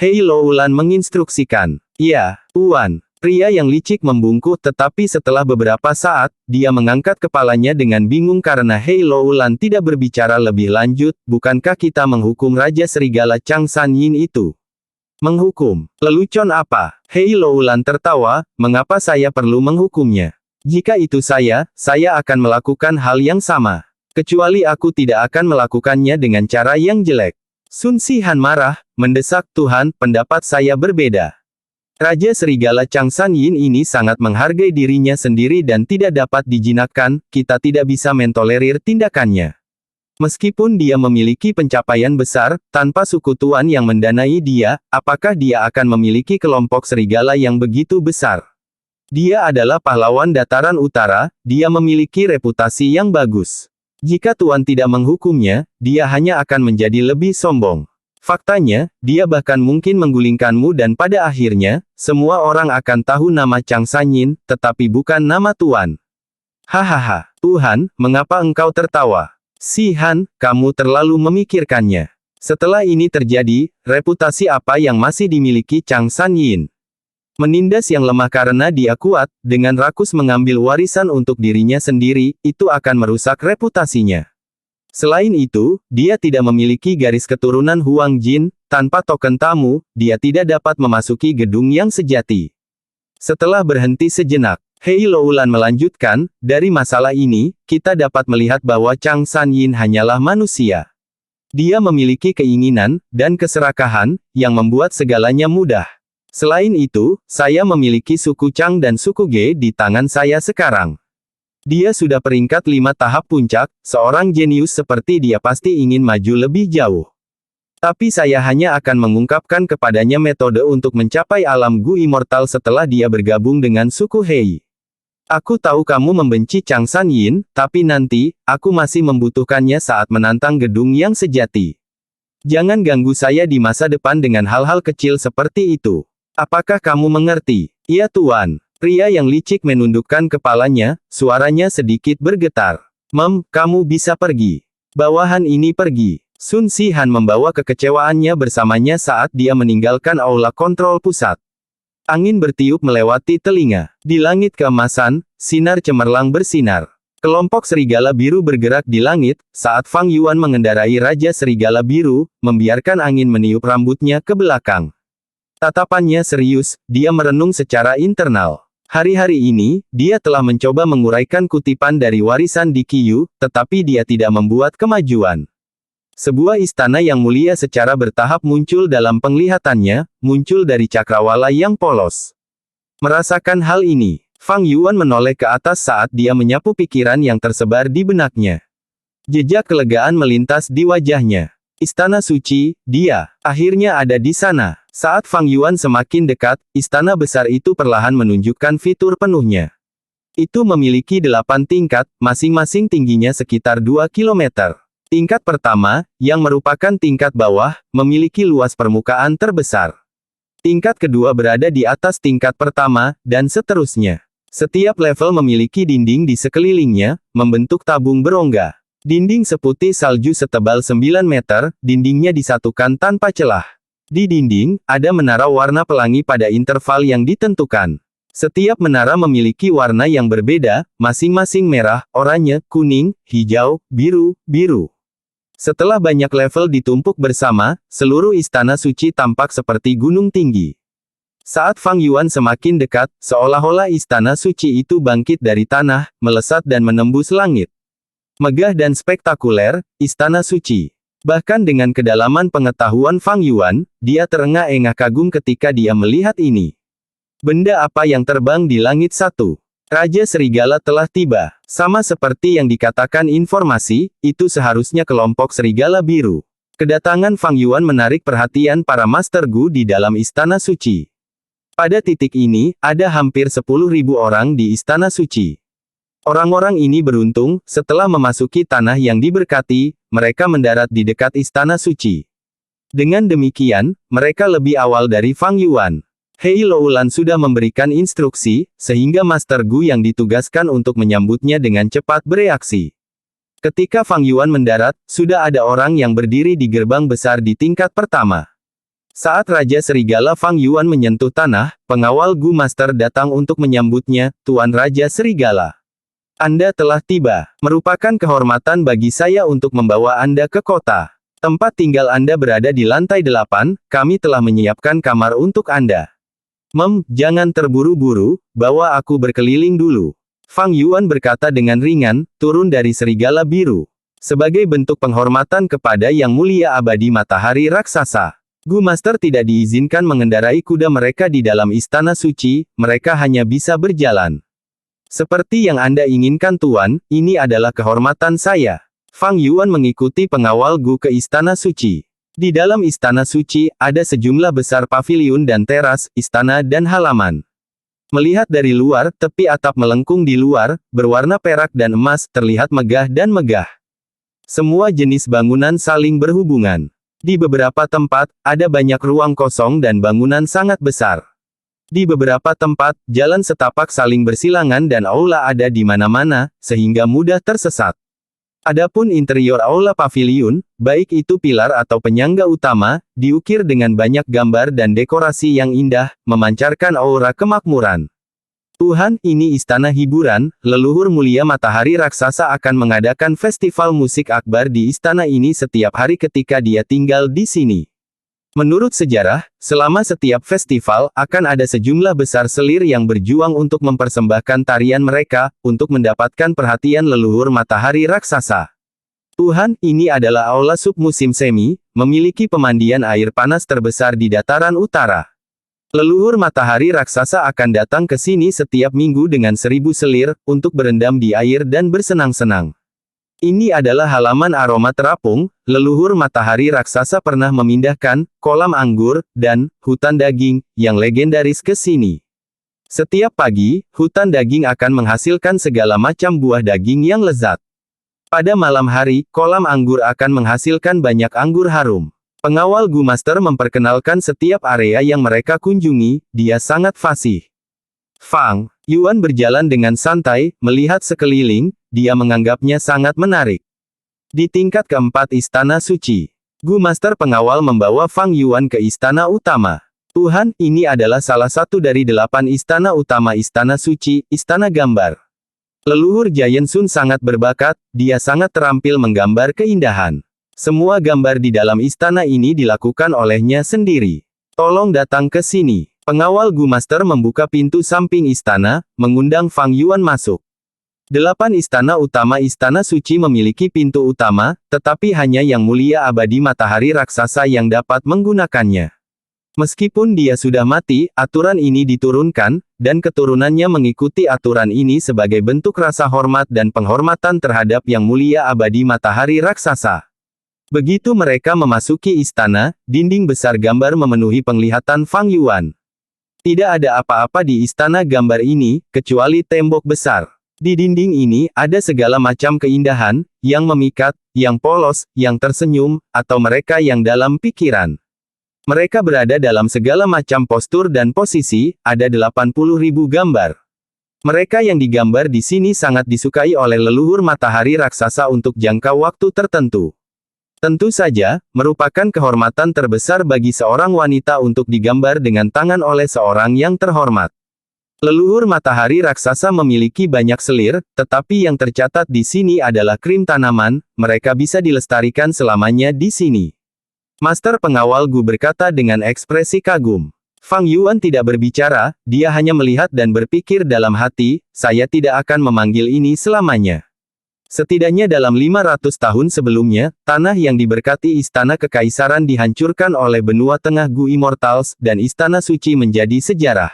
Hei Loulan menginstruksikan. Ya, Tuan. Pria yang licik membungkuk tetapi setelah beberapa saat, dia mengangkat kepalanya dengan bingung karena Hei Loulan tidak berbicara lebih lanjut, bukankah kita menghukum Raja Serigala Chang San Yin itu? Menghukum? Lelucon apa? Hei Loulan tertawa, mengapa saya perlu menghukumnya? Jika itu saya akan melakukan hal yang sama. Kecuali aku tidak akan melakukannya dengan cara yang jelek. Sun Sihan marah, mendesak Tuhan, pendapat saya berbeda. Raja Serigala Chang San Yin ini sangat menghargai dirinya sendiri dan tidak dapat dijinakkan, kita tidak bisa mentolerir tindakannya. Meskipun dia memiliki pencapaian besar, tanpa suku tuan yang mendanai dia, apakah dia akan memiliki kelompok serigala yang begitu besar? Dia adalah pahlawan dataran utara, dia memiliki reputasi yang bagus. Jika tuan tidak menghukumnya, dia hanya akan menjadi lebih sombong. Faktanya, dia bahkan mungkin menggulingkanmu dan pada akhirnya, semua orang akan tahu nama Chang San Yin, tetapi bukan nama tuan. Hahaha, Tuhan, mengapa engkau tertawa? Sihan, kamu terlalu memikirkannya. Setelah ini terjadi, reputasi apa yang masih dimiliki Chang San Yin? Menindas yang lemah karena dia kuat, dengan rakus mengambil warisan untuk dirinya sendiri, itu akan merusak reputasinya. Selain itu, dia tidak memiliki garis keturunan Huang Jin, tanpa token tamu, dia tidak dapat memasuki gedung yang sejati. Setelah berhenti sejenak, Hei Loulan melanjutkan, dari masalah ini, kita dapat melihat bahwa Chang San Yin hanyalah manusia. Dia memiliki keinginan, dan keserakahan, yang membuat segalanya mudah. Selain itu, saya memiliki suku Chang dan suku Ge di tangan saya sekarang. Dia sudah peringkat 5 tahap puncak, seorang jenius seperti dia pasti ingin maju lebih jauh. Tapi saya hanya akan mengungkapkan kepadanya metode untuk mencapai alam Gu Immortal setelah dia bergabung dengan suku Hei. Aku tahu kamu membenci Chang San Yin, tapi nanti, aku masih membutuhkannya saat menantang gedung yang sejati. Jangan ganggu saya di masa depan dengan hal-hal kecil seperti itu. Apakah kamu mengerti? Iya Tuan. Pria yang licik menundukkan kepalanya, suaranya sedikit bergetar. Kamu bisa pergi. Bawahan ini pergi. Sun Sihan membawa kekecewaannya bersamanya saat dia meninggalkan aula kontrol pusat. Angin bertiup melewati telinga. Di langit keemasan, sinar cemerlang bersinar. Kelompok serigala biru bergerak di langit, saat Fang Yuan mengendarai Raja Serigala Biru, membiarkan angin meniup rambutnya ke belakang. Tatapannya serius, dia merenung secara internal. Hari-hari ini, dia telah mencoba menguraikan kutipan dari warisan di Qiyu, tetapi dia tidak membuat kemajuan. Sebuah istana yang mulia secara bertahap muncul dalam penglihatannya, muncul dari cakrawala yang polos. Merasakan hal ini, Fang Yuan menoleh ke atas saat dia menyapu pikiran yang tersebar di benaknya. Jejak kelegaan melintas di wajahnya. Istana suci, dia akhirnya ada di sana. Saat Fang Yuan semakin dekat, istana besar itu perlahan menunjukkan fitur penuhnya. Itu memiliki 8 tingkat, masing-masing tingginya sekitar 2 km. Tingkat pertama, yang merupakan tingkat bawah, memiliki luas permukaan terbesar. Tingkat kedua berada di atas tingkat pertama, dan seterusnya. Setiap level memiliki dinding di sekelilingnya, membentuk tabung berongga. Dinding seputih salju setebal 9 meter, dindingnya disatukan tanpa celah. Di dinding, ada menara warna pelangi pada interval yang ditentukan. Setiap menara memiliki warna yang berbeda, masing-masing merah, oranye, kuning, hijau, biru, biru. Setelah banyak level ditumpuk bersama, seluruh istana suci tampak seperti gunung tinggi. Saat Fang Yuan semakin dekat, seolah-olah istana suci itu bangkit dari tanah, melesat dan menembus langit. Megah dan spektakuler, istana suci. Bahkan dengan kedalaman pengetahuan Fang Yuan, dia terengah-engah kagum ketika dia melihat ini. Benda apa yang terbang di langit satu? Raja Serigala telah tiba. Sama seperti yang dikatakan informasi, itu seharusnya kelompok Serigala Biru. Kedatangan Fang Yuan menarik perhatian para Master Gu di dalam Istana Suci. Pada titik ini, ada hampir 10.000 orang di Istana Suci. Orang-orang ini beruntung, setelah memasuki tanah yang diberkati, mereka mendarat di dekat Istana Suci. Dengan demikian, mereka lebih awal dari Fang Yuan. Hei Loulan sudah memberikan instruksi, sehingga Master Gu yang ditugaskan untuk menyambutnya dengan cepat bereaksi. Ketika Fang Yuan mendarat, sudah ada orang yang berdiri di gerbang besar di tingkat pertama. Saat Raja Serigala Fang Yuan menyentuh tanah, pengawal Gu Master datang untuk menyambutnya, Tuan Raja Serigala. Anda telah tiba. Merupakan kehormatan bagi saya untuk membawa Anda ke kota. Tempat tinggal Anda berada di lantai 8, kami telah menyiapkan kamar untuk Anda. Jangan terburu-buru, bawa aku berkeliling dulu. Fang Yuan berkata dengan ringan, turun dari serigala biru. Sebagai bentuk penghormatan kepada Yang Mulia Abadi Matahari Raksasa, Gu Master tidak diizinkan mengendarai kuda mereka di dalam Istana Suci, mereka hanya bisa berjalan. Seperti yang Anda inginkan Tuan, ini adalah kehormatan saya. Fang Yuan mengikuti pengawal Gu ke Istana Suci. Di dalam Istana Suci, ada sejumlah besar paviliun dan teras, istana dan halaman. Melihat dari luar, tepi atap melengkung di luar, berwarna perak dan emas, terlihat megah dan megah. Semua jenis bangunan saling berhubungan. Di beberapa tempat, ada banyak ruang kosong dan bangunan sangat besar. Di beberapa tempat, jalan setapak saling bersilangan dan aula ada di mana-mana, sehingga mudah tersesat. Adapun interior aula paviliun, baik itu pilar atau penyangga utama, diukir dengan banyak gambar dan dekorasi yang indah, memancarkan aura kemakmuran. Tuhan, ini istana hiburan, leluhur mulia Matahari Raksasa akan mengadakan festival musik akbar di istana ini setiap hari ketika dia tinggal di sini. Menurut sejarah, selama setiap festival, akan ada sejumlah besar selir yang berjuang untuk mempersembahkan tarian mereka, untuk mendapatkan perhatian leluhur Matahari Raksasa. Tuhan, ini adalah aula submusim semi, memiliki pemandian air panas terbesar di dataran utara. Leluhur Matahari Raksasa akan datang ke sini setiap minggu dengan 1000 selir, untuk berendam di air dan bersenang-senang. Ini adalah halaman aroma terapung, leluhur Matahari Raksasa pernah memindahkan, kolam anggur, dan, hutan daging, yang legendaris ke sini. Setiap pagi, hutan daging akan menghasilkan segala macam buah daging yang lezat. Pada malam hari, kolam anggur akan menghasilkan banyak anggur harum. Pengawal Gu Master memperkenalkan setiap area yang mereka kunjungi, dia sangat fasih. Fang Yuan berjalan dengan santai, melihat sekeliling, dia menganggapnya sangat menarik. Di tingkat keempat Istana Suci, Gu Master pengawal membawa Fang Yuan ke istana utama. Tuhan, ini adalah salah satu dari 8 istana utama Istana Suci, Istana Gambar. Leluhur Giant Sun sangat berbakat, dia sangat terampil menggambar keindahan. Semua gambar di dalam istana ini dilakukan olehnya sendiri. Tolong datang ke sini. Pengawal Gu Master membuka pintu samping istana, mengundang Fang Yuan masuk. 8 istana utama Istana Suci memiliki pintu utama, tetapi hanya Yang Mulia Abadi Matahari Raksasa yang dapat menggunakannya. Meskipun dia sudah mati, aturan ini diturunkan, dan keturunannya mengikuti aturan ini sebagai bentuk rasa hormat dan penghormatan terhadap Yang Mulia Abadi Matahari Raksasa. Begitu mereka memasuki istana, dinding besar gambar memenuhi penglihatan Fang Yuan. Tidak ada apa-apa di istana gambar ini, kecuali tembok besar. Di dinding ini, ada segala macam keindahan, yang memikat, yang polos, yang tersenyum, atau mereka yang dalam pikiran. Mereka berada dalam segala macam postur dan posisi, ada 80.000 gambar. Mereka yang digambar di sini sangat disukai oleh leluhur Matahari Raksasa untuk jangka waktu tertentu. Tentu saja, merupakan kehormatan terbesar bagi seorang wanita untuk digambar dengan tangan oleh seorang yang terhormat. Leluhur Matahari Raksasa memiliki banyak selir, tetapi yang tercatat di sini adalah krim tanaman, mereka bisa dilestarikan selamanya di sini. Master pengawal Gu berkata dengan ekspresi kagum. Fang Yuan tidak berbicara, dia hanya melihat dan berpikir dalam hati, saya tidak akan memanggil ini selamanya. Setidaknya dalam 500 tahun sebelumnya, tanah yang diberkati Istana Kekaisaran dihancurkan oleh benua tengah Gu Immortals, dan Istana Suci menjadi sejarah.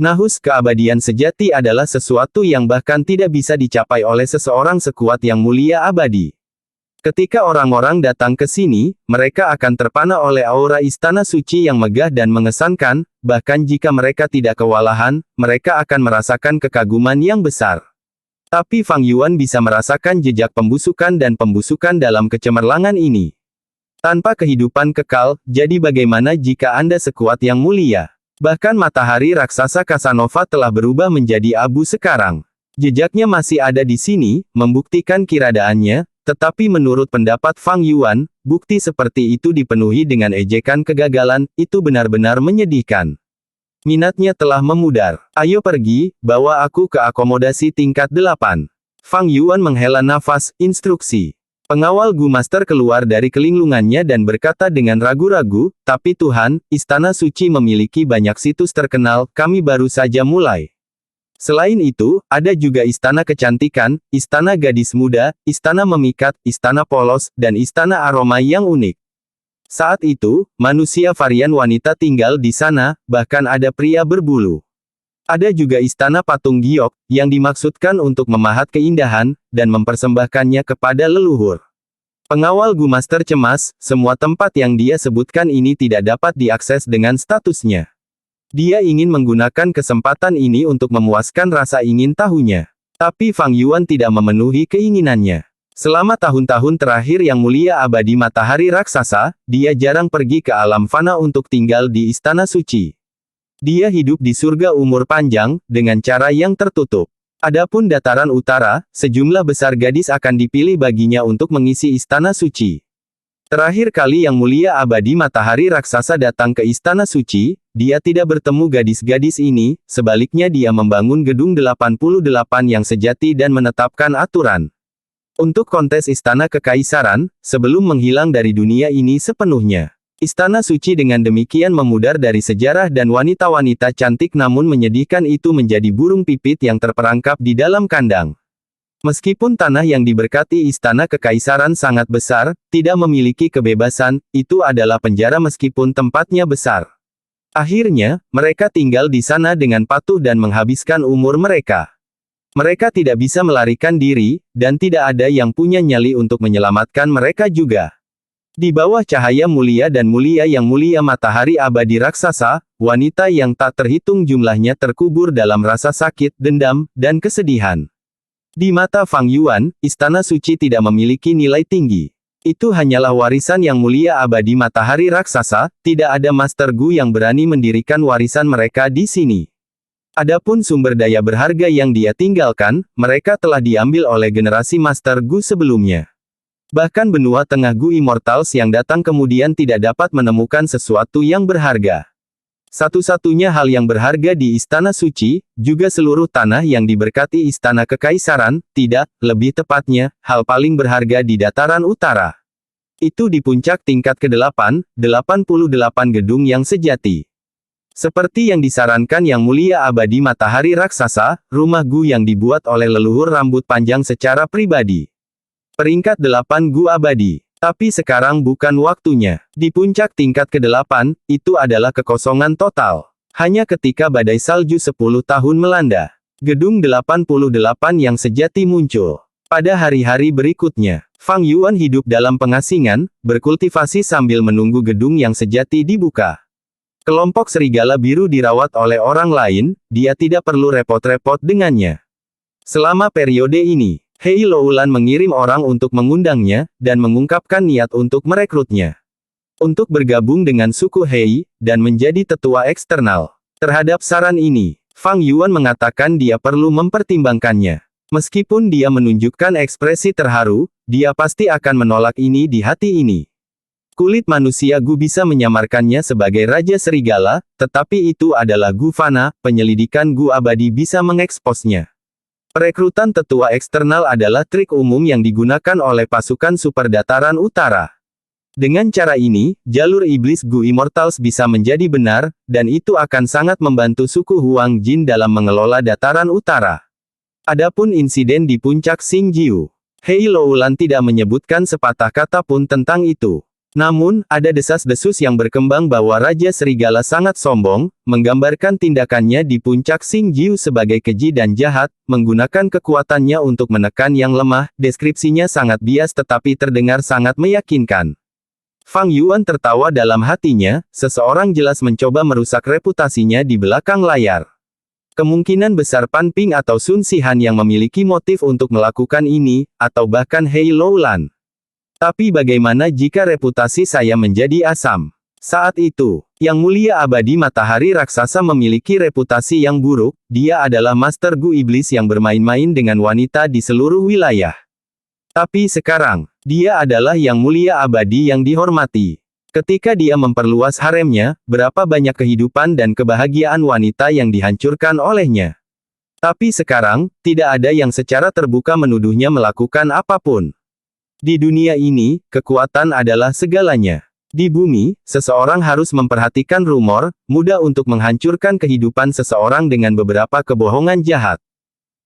Nahus keabadian sejati adalah sesuatu yang bahkan tidak bisa dicapai oleh seseorang sekuat Yang Mulia Abadi. Ketika orang-orang datang ke sini, mereka akan terpana oleh aura Istana Suci yang megah dan mengesankan, bahkan jika mereka tidak kewalahan, mereka akan merasakan kekaguman yang besar. Tapi Fang Yuan bisa merasakan jejak pembusukan dan pembusukan dalam kecemerlangan ini. Tanpa kehidupan kekal, jadi bagaimana jika Anda sekuat yang mulia? Bahkan matahari raksasa Casanova telah berubah menjadi abu sekarang. Jejaknya masih ada di sini, membuktikan kiradaannya, tetapi menurut pendapat Fang Yuan, bukti seperti itu dipenuhi dengan ejekan kegagalan, itu benar-benar menyedihkan. Minatnya telah memudar. Ayo pergi, bawa aku ke akomodasi tingkat 8. Fang Yuan menghela nafas, instruksi. Pengawal Gu Master keluar dari kelinglungannya dan berkata dengan ragu-ragu, tapi Tuhan, Istana Suci memiliki banyak situs terkenal, kami baru saja mulai. Selain itu, ada juga Istana Kecantikan, Istana Gadis Muda, Istana Memikat, Istana Polos, dan Istana Aroma yang unik. Saat itu, manusia varian wanita tinggal di sana, bahkan ada pria berbulu. Ada juga istana patung giok, yang dimaksudkan untuk memahat keindahan, dan mempersembahkannya kepada leluhur. Pengawal Gu Master cemas, semua tempat yang dia sebutkan ini tidak dapat diakses dengan statusnya. Dia ingin menggunakan kesempatan ini untuk memuaskan rasa ingin tahunya. Tapi Fang Yuan tidak memenuhi keinginannya. Selama tahun-tahun terakhir yang mulia abadi matahari raksasa, dia jarang pergi ke alam fana untuk tinggal di Istana Suci. Dia hidup di surga umur panjang, dengan cara yang tertutup. Adapun dataran utara, sejumlah besar gadis akan dipilih baginya untuk mengisi Istana Suci. Terakhir kali yang mulia abadi matahari raksasa datang ke Istana Suci, dia tidak bertemu gadis-gadis ini, sebaliknya dia membangun gedung 88 yang sejati dan menetapkan aturan. Untuk kontes Istana Kekaisaran, sebelum menghilang dari dunia ini sepenuhnya. Istana Suci dengan demikian memudar dari sejarah dan wanita-wanita cantik namun menyedihkan itu menjadi burung pipit yang terperangkap di dalam kandang. Meskipun tanah yang diberkati Istana Kekaisaran sangat besar, tidak memiliki kebebasan, itu adalah penjara meskipun tempatnya besar. Akhirnya, mereka tinggal di sana dengan patuh dan menghabiskan umur mereka. Mereka tidak bisa melarikan diri, dan tidak ada yang punya nyali untuk menyelamatkan mereka juga. Di bawah cahaya mulia dan mulia yang mulia matahari abadi raksasa, wanita yang tak terhitung jumlahnya terkubur dalam rasa sakit, dendam, dan kesedihan. Di mata Fang Yuan, Istana Suci tidak memiliki nilai tinggi. Itu hanyalah warisan yang mulia abadi matahari raksasa, tidak ada Master Gu yang berani mendirikan warisan mereka di sini. Adapun sumber daya berharga yang dia tinggalkan, mereka telah diambil oleh generasi Master Gu sebelumnya. Bahkan benua tengah Gu Immortals yang datang kemudian tidak dapat menemukan sesuatu yang berharga. Satu-satunya hal yang berharga di Istana Suci, juga seluruh tanah yang diberkati Istana Kekaisaran, tidak, lebih tepatnya, hal paling berharga di dataran utara. Itu di puncak tingkat ke-8, 88 gedung yang sejati. Seperti yang disarankan Yang Mulia Abadi Matahari Raksasa, rumah Gu yang dibuat oleh leluhur rambut panjang secara pribadi. Peringkat 8 Gu Abadi. Tapi sekarang bukan waktunya. Di puncak tingkat ke-8, itu adalah kekosongan total. Hanya ketika badai salju 10 tahun melanda. Gedung 88 yang sejati muncul. Pada hari-hari berikutnya, Fang Yuan hidup dalam pengasingan, berkultivasi sambil menunggu gedung yang sejati dibuka. Kelompok serigala biru dirawat oleh orang lain, dia tidak perlu repot-repot dengannya. Selama periode ini, Hei Loulan mengirim orang untuk mengundangnya, dan mengungkapkan niat untuk merekrutnya. Untuk bergabung dengan suku Hei, dan menjadi tetua eksternal. Terhadap saran ini, Fang Yuan mengatakan dia perlu mempertimbangkannya. Meskipun dia menunjukkan ekspresi terharu, dia pasti akan menolak ini di hati ini. Kulit manusia Gu bisa menyamarkannya sebagai Raja Serigala, tetapi itu adalah Gu Fana, penyelidikan Gu Abadi bisa mengeksposnya. Perekrutan tetua eksternal adalah trik umum yang digunakan oleh pasukan super dataran utara. Dengan cara ini, jalur iblis Gu Immortals bisa menjadi benar, dan itu akan sangat membantu suku Huang Jin dalam mengelola dataran utara. Adapun insiden di puncak Xingjiu, Hei Loulan tidak menyebutkan sepatah kata pun tentang itu. Namun, ada desas-desus yang berkembang bahwa Raja Serigala sangat sombong, menggambarkan tindakannya di puncak Xingjiu sebagai keji dan jahat, menggunakan kekuatannya untuk menekan yang lemah, deskripsinya sangat bias tetapi terdengar sangat meyakinkan. Fang Yuan tertawa dalam hatinya, seseorang jelas mencoba merusak reputasinya di belakang layar. Kemungkinan besar Pan Ping atau Sun Shihan yang memiliki motif untuk melakukan ini, atau bahkan Hei Loulan. Tapi bagaimana jika reputasi saya menjadi asam? Saat itu, Yang Mulia Abadi Matahari Raksasa memiliki reputasi yang buruk, dia adalah Master Gu Iblis yang bermain-main dengan wanita di seluruh wilayah. Tapi sekarang, dia adalah Yang Mulia Abadi yang dihormati. Ketika dia memperluas haremnya, berapa banyak kehidupan dan kebahagiaan wanita yang dihancurkan olehnya. Tapi sekarang, tidak ada yang secara terbuka menuduhnya melakukan apapun. Di dunia ini, kekuatan adalah segalanya. Di bumi, seseorang harus memperhatikan rumor, mudah untuk menghancurkan kehidupan seseorang dengan beberapa kebohongan jahat.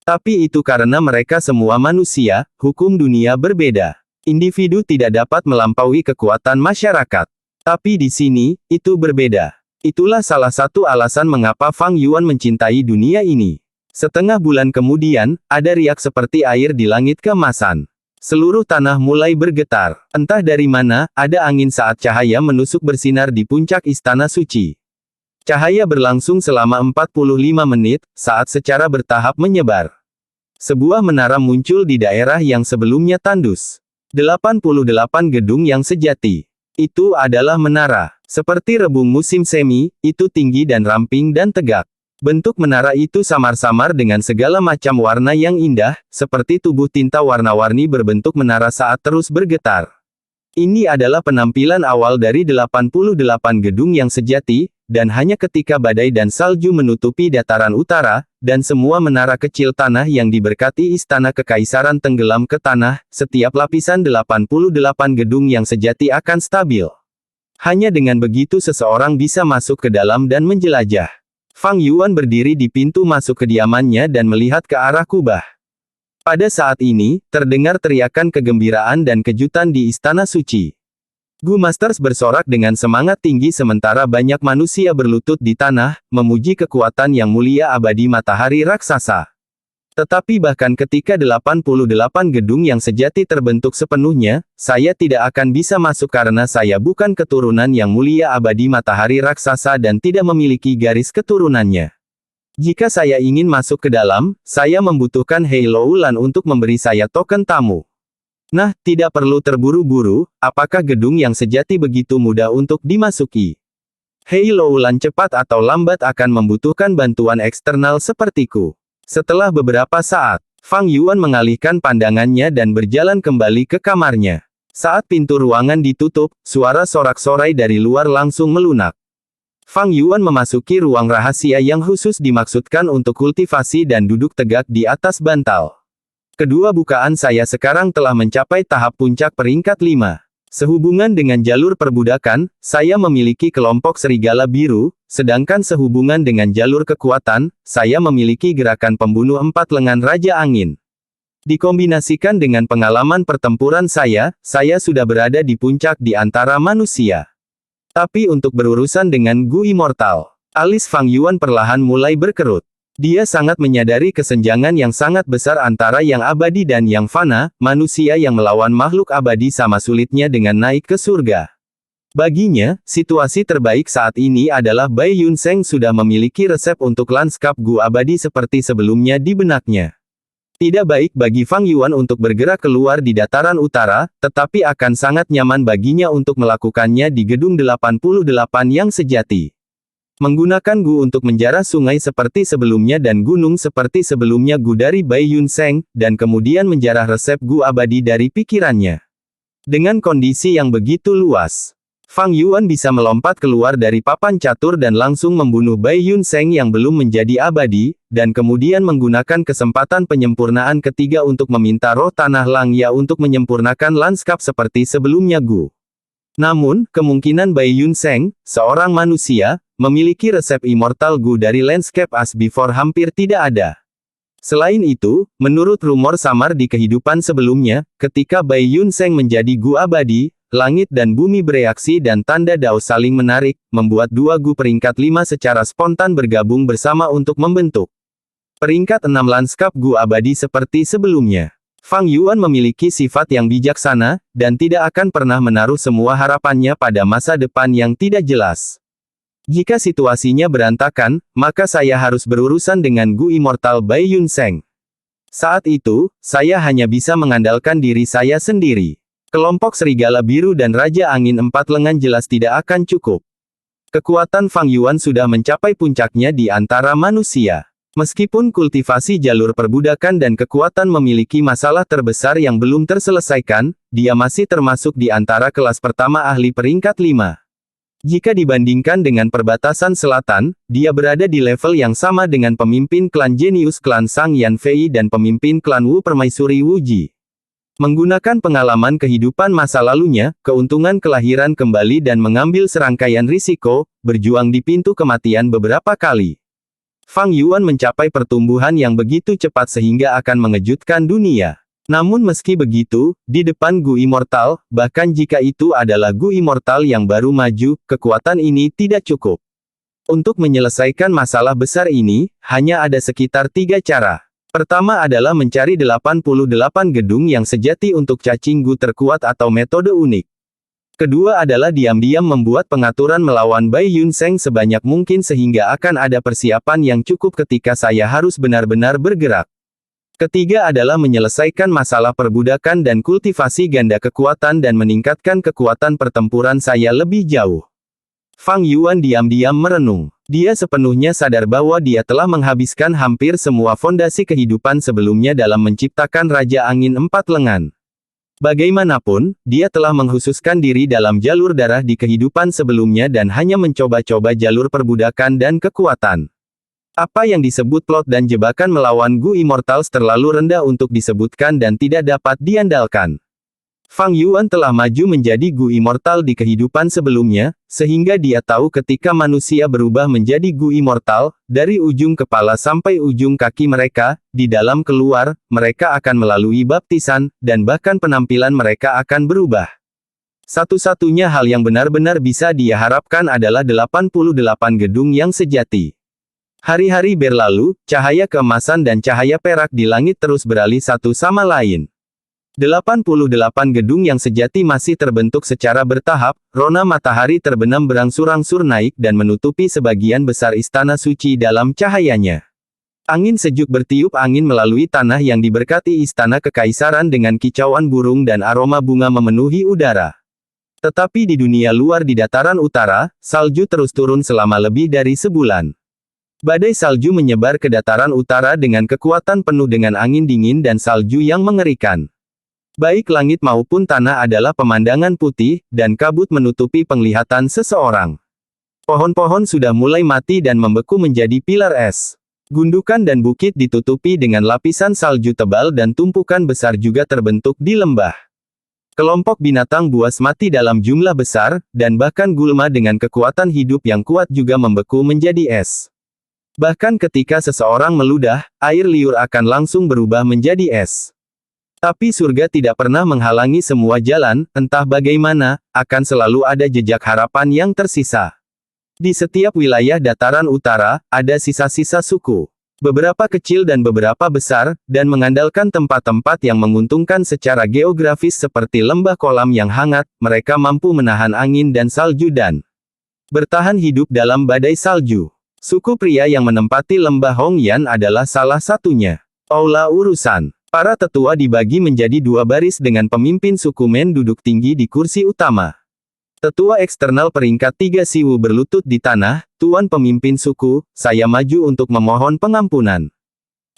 Tapi itu karena mereka semua manusia, hukum dunia berbeda. Individu tidak dapat melampaui kekuatan masyarakat. Tapi di sini, itu berbeda. Itulah salah satu alasan mengapa Fang Yuan mencintai dunia ini. Setengah bulan kemudian, ada riak seperti air di langit keemasan. Seluruh tanah mulai bergetar. Entah dari mana, ada angin saat cahaya menusuk bersinar di puncak istana suci. Cahaya berlangsung selama 45 menit, saat secara bertahap menyebar. Sebuah menara muncul di daerah yang sebelumnya tandus. 88 gedung yang sejati. Itu adalah menara. Seperti rebung musim semi, itu tinggi dan ramping dan tegak. Bentuk menara itu samar-samar dengan segala macam warna yang indah, seperti tubuh tinta warna-warni berbentuk menara saat terus bergetar. Ini adalah penampilan awal dari 88 gedung yang sejati, dan hanya ketika badai dan salju menutupi dataran utara, dan semua menara kecil tanah yang diberkati istana kekaisaran tenggelam ke tanah, setiap lapisan 88 gedung yang sejati akan stabil. Hanya dengan begitu seseorang bisa masuk ke dalam dan menjelajah. Fang Yuan berdiri di pintu masuk kediamannya dan melihat ke arah kubah. Pada saat ini, terdengar teriakan kegembiraan dan kejutan di istana suci. Gu Masters bersorak dengan semangat tinggi sementara banyak manusia berlutut di tanah, memuji kekuatan Yang Mulia Abadi Matahari Raksasa. Tetapi bahkan ketika 88 gedung yang sejati terbentuk sepenuhnya, saya tidak akan bisa masuk karena saya bukan keturunan Yang Mulia Abadi Matahari Raksasa dan tidak memiliki garis keturunannya. Jika saya ingin masuk ke dalam, saya membutuhkan Hei Loulan untuk memberi saya token tamu. Nah, tidak perlu terburu-buru, apakah gedung yang sejati begitu mudah untuk dimasuki? Hei Loulan cepat atau lambat akan membutuhkan bantuan eksternal sepertiku. Setelah beberapa saat, Fang Yuan mengalihkan pandangannya dan berjalan kembali ke kamarnya. Saat pintu ruangan ditutup, suara sorak-sorai dari luar langsung melunak. Fang Yuan memasuki ruang rahasia yang khusus dimaksudkan untuk kultivasi dan duduk tegak di atas bantal. Kedua bukaan saya sekarang telah mencapai tahap puncak peringkat 5. Sehubungan dengan jalur perbudakan, saya memiliki kelompok serigala biru, sedangkan sehubungan dengan jalur kekuatan, saya memiliki gerakan pembunuh 4 lengan Raja Angin. Dikombinasikan dengan pengalaman pertempuran saya sudah berada di puncak di antara manusia. Tapi untuk berurusan dengan Gu Immortal, alis Fang Yuan perlahan mulai berkerut. Dia sangat menyadari kesenjangan yang sangat besar antara yang abadi dan yang fana, manusia yang melawan makhluk abadi sama sulitnya dengan naik ke surga. Baginya, situasi terbaik saat ini adalah Bai Yun Seng sudah memiliki resep untuk lanskap Gu abadi seperti sebelumnya di benaknya. Tidak baik bagi Fang Yuan untuk bergerak keluar di dataran utara, tetapi akan sangat nyaman baginya untuk melakukannya di gedung 88 yang sejati. Menggunakan Gu untuk menjarah sungai seperti sebelumnya dan gunung seperti sebelumnya Gu dari Bai Yun Seng, dan kemudian menjarah resep Gu abadi dari pikirannya. Dengan kondisi yang begitu luas, Fang Yuan bisa melompat keluar dari papan catur dan langsung membunuh Bai Yun Seng yang belum menjadi abadi, dan kemudian menggunakan kesempatan penyempurnaan ketiga untuk meminta roh tanah Langya untuk menyempurnakan lanskap seperti sebelumnya Gu. Namun, kemungkinan Bai Yun Seng, seorang manusia, memiliki resep immortal Gu dari landscape as before hampir tidak ada. Selain itu, menurut rumor samar di kehidupan sebelumnya, ketika Bai Yun Seng menjadi Gu abadi, langit dan bumi bereaksi dan tanda Dao saling menarik, membuat dua Gu peringkat 5 secara spontan bergabung bersama untuk membentuk peringkat 6 lanskap Gu abadi seperti sebelumnya. Fang Yuan memiliki sifat yang bijaksana, dan tidak akan pernah menaruh semua harapannya pada masa depan yang tidak jelas. Jika situasinya berantakan, maka saya harus berurusan dengan Gu Immortal Bai Yun Seng. Saat itu, saya hanya bisa mengandalkan diri saya sendiri. Kelompok Serigala Biru dan Raja Angin Empat Lengan jelas tidak akan cukup. Kekuatan Fang Yuan sudah mencapai puncaknya di antara manusia. Meskipun kultivasi jalur perbudakan dan kekuatan memiliki masalah terbesar yang belum terselesaikan, dia masih termasuk di antara kelas pertama ahli peringkat 5. Jika dibandingkan dengan perbatasan selatan, dia berada di level yang sama dengan pemimpin klan jenius klan Sang Yan Fei dan pemimpin klan Wu Permaisuri Wu Ji. Menggunakan pengalaman kehidupan masa lalunya, keuntungan kelahiran kembali dan mengambil serangkaian risiko, berjuang di pintu kematian beberapa kali. Fang Yuan mencapai pertumbuhan yang begitu cepat sehingga akan mengejutkan dunia. Namun meski begitu, di depan Gu Immortal, bahkan jika itu adalah Gu Immortal yang baru maju, kekuatan ini tidak cukup. Untuk menyelesaikan masalah besar ini, hanya ada sekitar 3 cara. Pertama adalah mencari 88 gedung yang sejati untuk cacing Gu terkuat atau metode unik. Kedua adalah diam-diam membuat pengaturan melawan Bai Yun Seng sebanyak mungkin sehingga akan ada persiapan yang cukup ketika saya harus benar-benar bergerak. Ketiga adalah menyelesaikan masalah perbudakan dan kultivasi ganda kekuatan dan meningkatkan kekuatan pertempuran saya lebih jauh. Fang Yuan diam-diam merenung. Dia sepenuhnya sadar bahwa dia telah menghabiskan hampir semua fondasi kehidupan sebelumnya dalam menciptakan Raja Angin Empat Lengan. Bagaimanapun, dia telah mengkhususkan diri dalam jalur darah di kehidupan sebelumnya dan hanya mencoba-coba jalur perbudakan dan kekuatan. Apa yang disebut plot dan jebakan melawan Gu Immortals terlalu rendah untuk disebutkan dan tidak dapat diandalkan. Fang Yuan telah maju menjadi Gu Immortal di kehidupan sebelumnya, sehingga dia tahu ketika manusia berubah menjadi Gu Immortal, dari ujung kepala sampai ujung kaki mereka, di dalam keluar, mereka akan melalui baptisan, dan bahkan penampilan mereka akan berubah. Satu-satunya hal yang benar-benar bisa dia harapkan adalah 88 gedung yang sejati. Hari-hari berlalu, cahaya keemasan dan cahaya perak di langit terus beralih satu sama lain. 88 gedung yang sejati masih terbentuk secara bertahap, rona matahari terbenam berangsur-angsur naik dan menutupi sebagian besar istana suci dalam cahayanya. Angin sejuk bertiup angin melalui tanah yang diberkati istana kekaisaran dengan kicauan burung dan aroma bunga memenuhi udara. Tetapi di dunia luar di dataran utara, salju terus turun selama lebih dari sebulan. Badai salju menyebar ke dataran utara dengan kekuatan penuh dengan angin dingin dan salju yang mengerikan. Baik langit maupun tanah adalah pemandangan putih, dan kabut menutupi penglihatan seseorang. Pohon-pohon sudah mulai mati dan membeku menjadi pilar es. Gundukan dan bukit ditutupi dengan lapisan salju tebal dan tumpukan besar juga terbentuk di lembah. Kelompok binatang buas mati dalam jumlah besar, dan bahkan gulma dengan kekuatan hidup yang kuat juga membeku menjadi es. Bahkan ketika seseorang meludah, air liur akan langsung berubah menjadi es. Tapi surga tidak pernah menghalangi semua jalan, entah bagaimana, akan selalu ada jejak harapan yang tersisa. Di setiap wilayah dataran utara, ada sisa-sisa suku. Beberapa kecil dan beberapa besar, dan mengandalkan tempat-tempat yang menguntungkan secara geografis seperti lembah kolam yang hangat, mereka mampu menahan angin dan salju dan bertahan hidup dalam badai salju. Suku pria yang menempati lembah Hongyan adalah salah satunya. Aula urusan. Para tetua dibagi menjadi 2 baris dengan pemimpin suku Men duduk tinggi di kursi utama. Tetua eksternal peringkat 3 Siwu berlutut di tanah, Tuan pemimpin suku, saya maju untuk memohon pengampunan.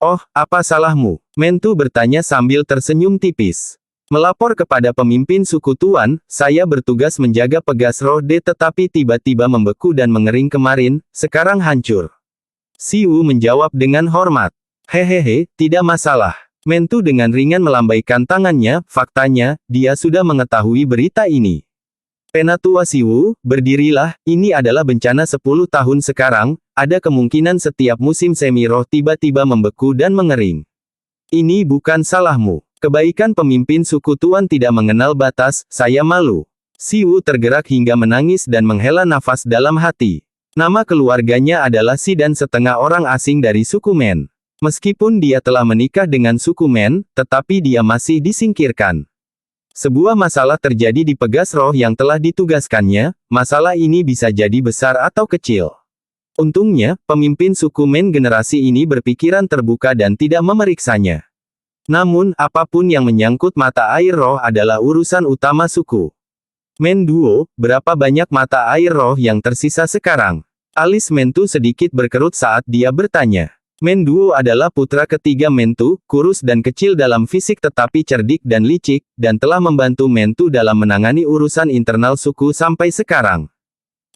Oh, apa salahmu? Mentu bertanya sambil tersenyum tipis. Melapor kepada pemimpin suku Tuan, saya bertugas menjaga pegas roh D tetapi tiba-tiba membeku dan mengering kemarin, sekarang hancur. Siwu menjawab dengan hormat. Hehehe, tidak masalah. Mentu dengan ringan melambaikan tangannya, faktanya, dia sudah mengetahui berita ini. Penatua Siwu, berdirilah, ini adalah bencana 10 tahun sekarang, ada kemungkinan setiap musim semi roh tiba-tiba membeku dan mengering. Ini bukan salahmu. Kebaikan pemimpin suku Tuan tidak mengenal batas, saya malu. Siwu tergerak hingga menangis dan menghela nafas dalam hati. Nama keluarganya adalah Si dan setengah orang asing dari suku Men. Meskipun dia telah menikah dengan suku Men, tetapi dia masih disingkirkan. Sebuah masalah terjadi di Pegas Roh yang telah ditugaskannya, masalah ini bisa jadi besar atau kecil. Untungnya, pemimpin suku Men generasi ini berpikiran terbuka dan tidak memeriksanya. Namun, apapun yang menyangkut mata air roh adalah urusan utama suku. Men Duo, berapa banyak mata air roh yang tersisa sekarang? Alis Mentu sedikit berkerut saat dia bertanya. Men Duo adalah putra ketiga Mentu, kurus dan kecil dalam fisik tetapi cerdik dan licik, dan telah membantu Mentu dalam menangani urusan internal suku sampai sekarang.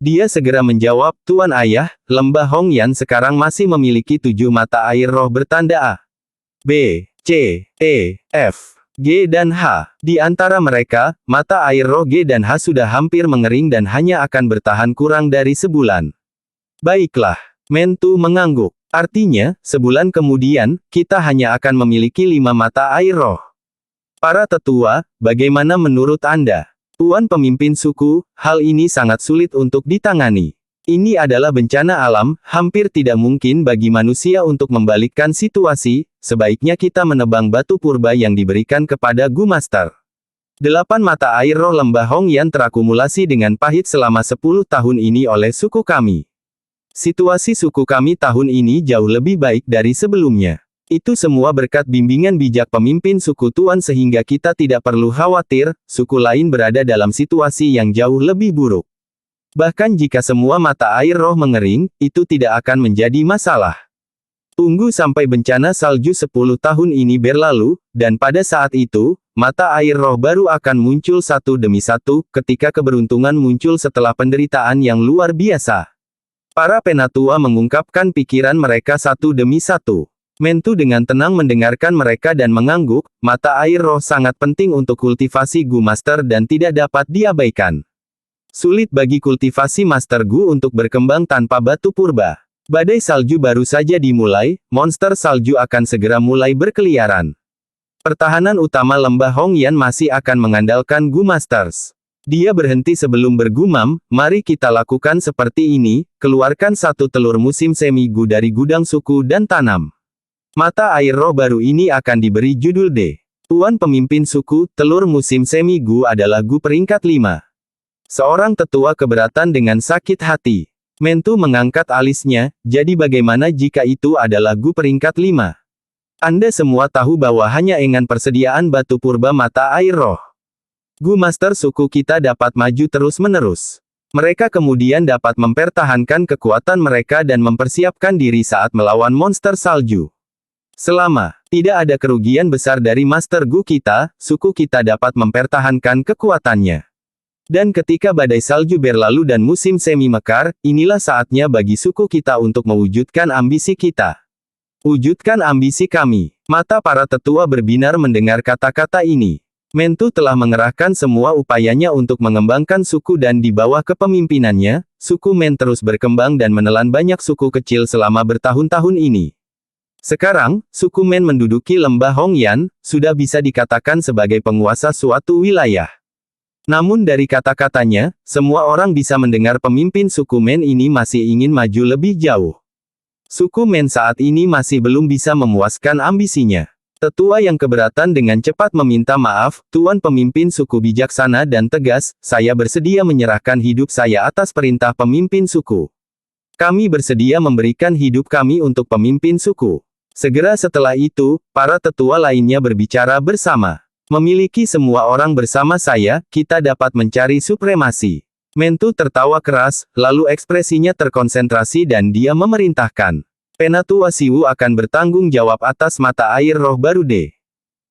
Dia segera menjawab, Tuan Ayah, lembah Hongyan sekarang masih memiliki 7 mata air roh bertanda A, B, C, E, F, G dan H. Di antara mereka, mata air roh G dan H sudah hampir mengering dan hanya akan bertahan kurang dari sebulan. Baiklah, Mentu mengangguk. Artinya, sebulan kemudian, kita hanya akan memiliki 5 mata air roh. Para tetua, bagaimana menurut Anda? Tuan pemimpin suku, hal ini sangat sulit untuk ditangani. Ini adalah bencana alam, hampir tidak mungkin bagi manusia untuk membalikkan situasi, sebaiknya kita menebang batu purba yang diberikan kepada Gu Master. 8 mata air roh lembah Hongyan terakumulasi dengan pahit selama 10 tahun ini oleh suku kami. Situasi suku kami tahun ini jauh lebih baik dari sebelumnya. Itu semua berkat bimbingan bijak pemimpin suku Tuan sehingga kita tidak perlu khawatir, suku lain berada dalam situasi yang jauh lebih buruk. Bahkan jika semua mata air roh mengering, itu tidak akan menjadi masalah. Tunggu sampai bencana salju 10 tahun ini berlalu, dan pada saat itu, mata air roh baru akan muncul satu demi satu, ketika keberuntungan muncul setelah penderitaan yang luar biasa. Para penatua mengungkapkan pikiran mereka satu demi satu. Mentu dengan tenang mendengarkan mereka dan mengangguk, mata air roh sangat penting untuk kultivasi Gu Master dan tidak dapat diabaikan. Sulit bagi kultivasi Master Gu untuk berkembang tanpa batu purba. Badai salju baru saja dimulai, monster salju akan segera mulai berkeliaran. Pertahanan utama lembah Hongyan masih akan mengandalkan Gu Masters. Dia berhenti sebelum bergumam, mari kita lakukan seperti ini, keluarkan satu telur musim semi Gu dari gudang suku dan tanam. Mata air roh baru ini akan diberi judul D. Tuan pemimpin suku, telur musim semi Gu adalah Gu peringkat 5. Seorang tetua keberatan dengan sakit hati. Mentu mengangkat alisnya, jadi bagaimana jika itu adalah Gu peringkat 5? Anda semua tahu bahwa hanya dengan persediaan batu purba mata air roh. Gu Master suku kita dapat maju terus-menerus. Mereka kemudian dapat mempertahankan kekuatan mereka dan mempersiapkan diri saat melawan monster salju. Selama tidak ada kerugian besar dari Master Gu kita, suku kita dapat mempertahankan kekuatannya. Dan ketika badai salju berlalu dan musim semi mekar, inilah saatnya bagi suku kita untuk mewujudkan ambisi kita. Wujudkan ambisi kami. Mata para tetua berbinar mendengar kata-kata ini. Mentu telah mengerahkan semua upayanya untuk mengembangkan suku dan di bawah kepemimpinannya, suku Men terus berkembang dan menelan banyak suku kecil selama bertahun-tahun ini. Sekarang, suku Men menduduki lembah Hongyan, sudah bisa dikatakan sebagai penguasa suatu wilayah. Namun dari kata-katanya, semua orang bisa mendengar pemimpin suku Men ini masih ingin maju lebih jauh. Suku Men saat ini masih belum bisa memuaskan ambisinya. Tetua yang keberatan dengan cepat meminta maaf, Tuan pemimpin suku bijaksana dan tegas, saya bersedia menyerahkan hidup saya atas perintah pemimpin suku. Kami bersedia memberikan hidup kami untuk pemimpin suku. Segera setelah itu, para tetua lainnya berbicara bersama. Memiliki semua orang bersama saya, kita dapat mencari supremasi. Mentu tertawa keras, lalu ekspresinya terkonsentrasi dan dia memerintahkan. Penatua Siwu akan bertanggung jawab atas mata air roh baru D.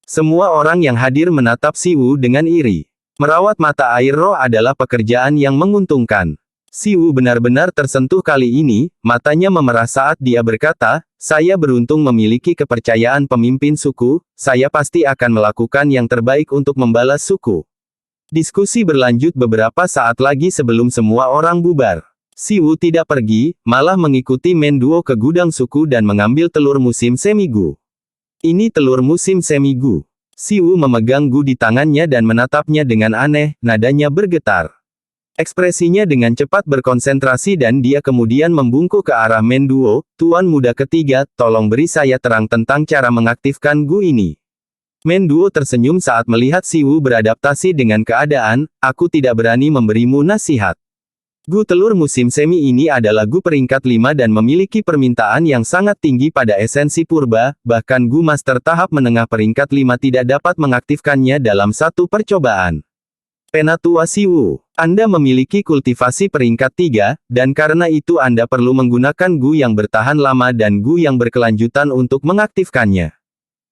Semua orang yang hadir menatap Siwu dengan iri. Merawat mata air roh adalah pekerjaan yang menguntungkan. Siwu benar-benar tersentuh kali ini, matanya memerah saat dia berkata, saya beruntung memiliki kepercayaan pemimpin suku, saya pasti akan melakukan yang terbaik untuk membalas suku. Diskusi berlanjut beberapa saat lagi sebelum semua orang bubar. Siwu tidak pergi, malah mengikuti Men Duo ke gudang suku dan mengambil telur musim semi Gu. Ini telur musim semi Gu. Siwu memegang Gu di tangannya dan menatapnya dengan aneh, nadanya bergetar. Ekspresinya dengan cepat berkonsentrasi dan dia kemudian membungkuk ke arah Men Duo, Tuan muda ketiga, tolong beri saya terang tentang cara mengaktifkan Gu ini. Menduo tersenyum saat melihat Siwu beradaptasi dengan keadaan, aku tidak berani memberimu nasihat. Gu telur musim semi ini adalah Gu peringkat 5 dan memiliki permintaan yang sangat tinggi pada esensi purba, bahkan Gu Master tahap menengah peringkat 5 tidak dapat mengaktifkannya dalam satu percobaan. Penatua Siwu, Anda memiliki kultivasi peringkat 3, dan karena itu Anda perlu menggunakan Gu yang bertahan lama dan Gu yang berkelanjutan untuk mengaktifkannya.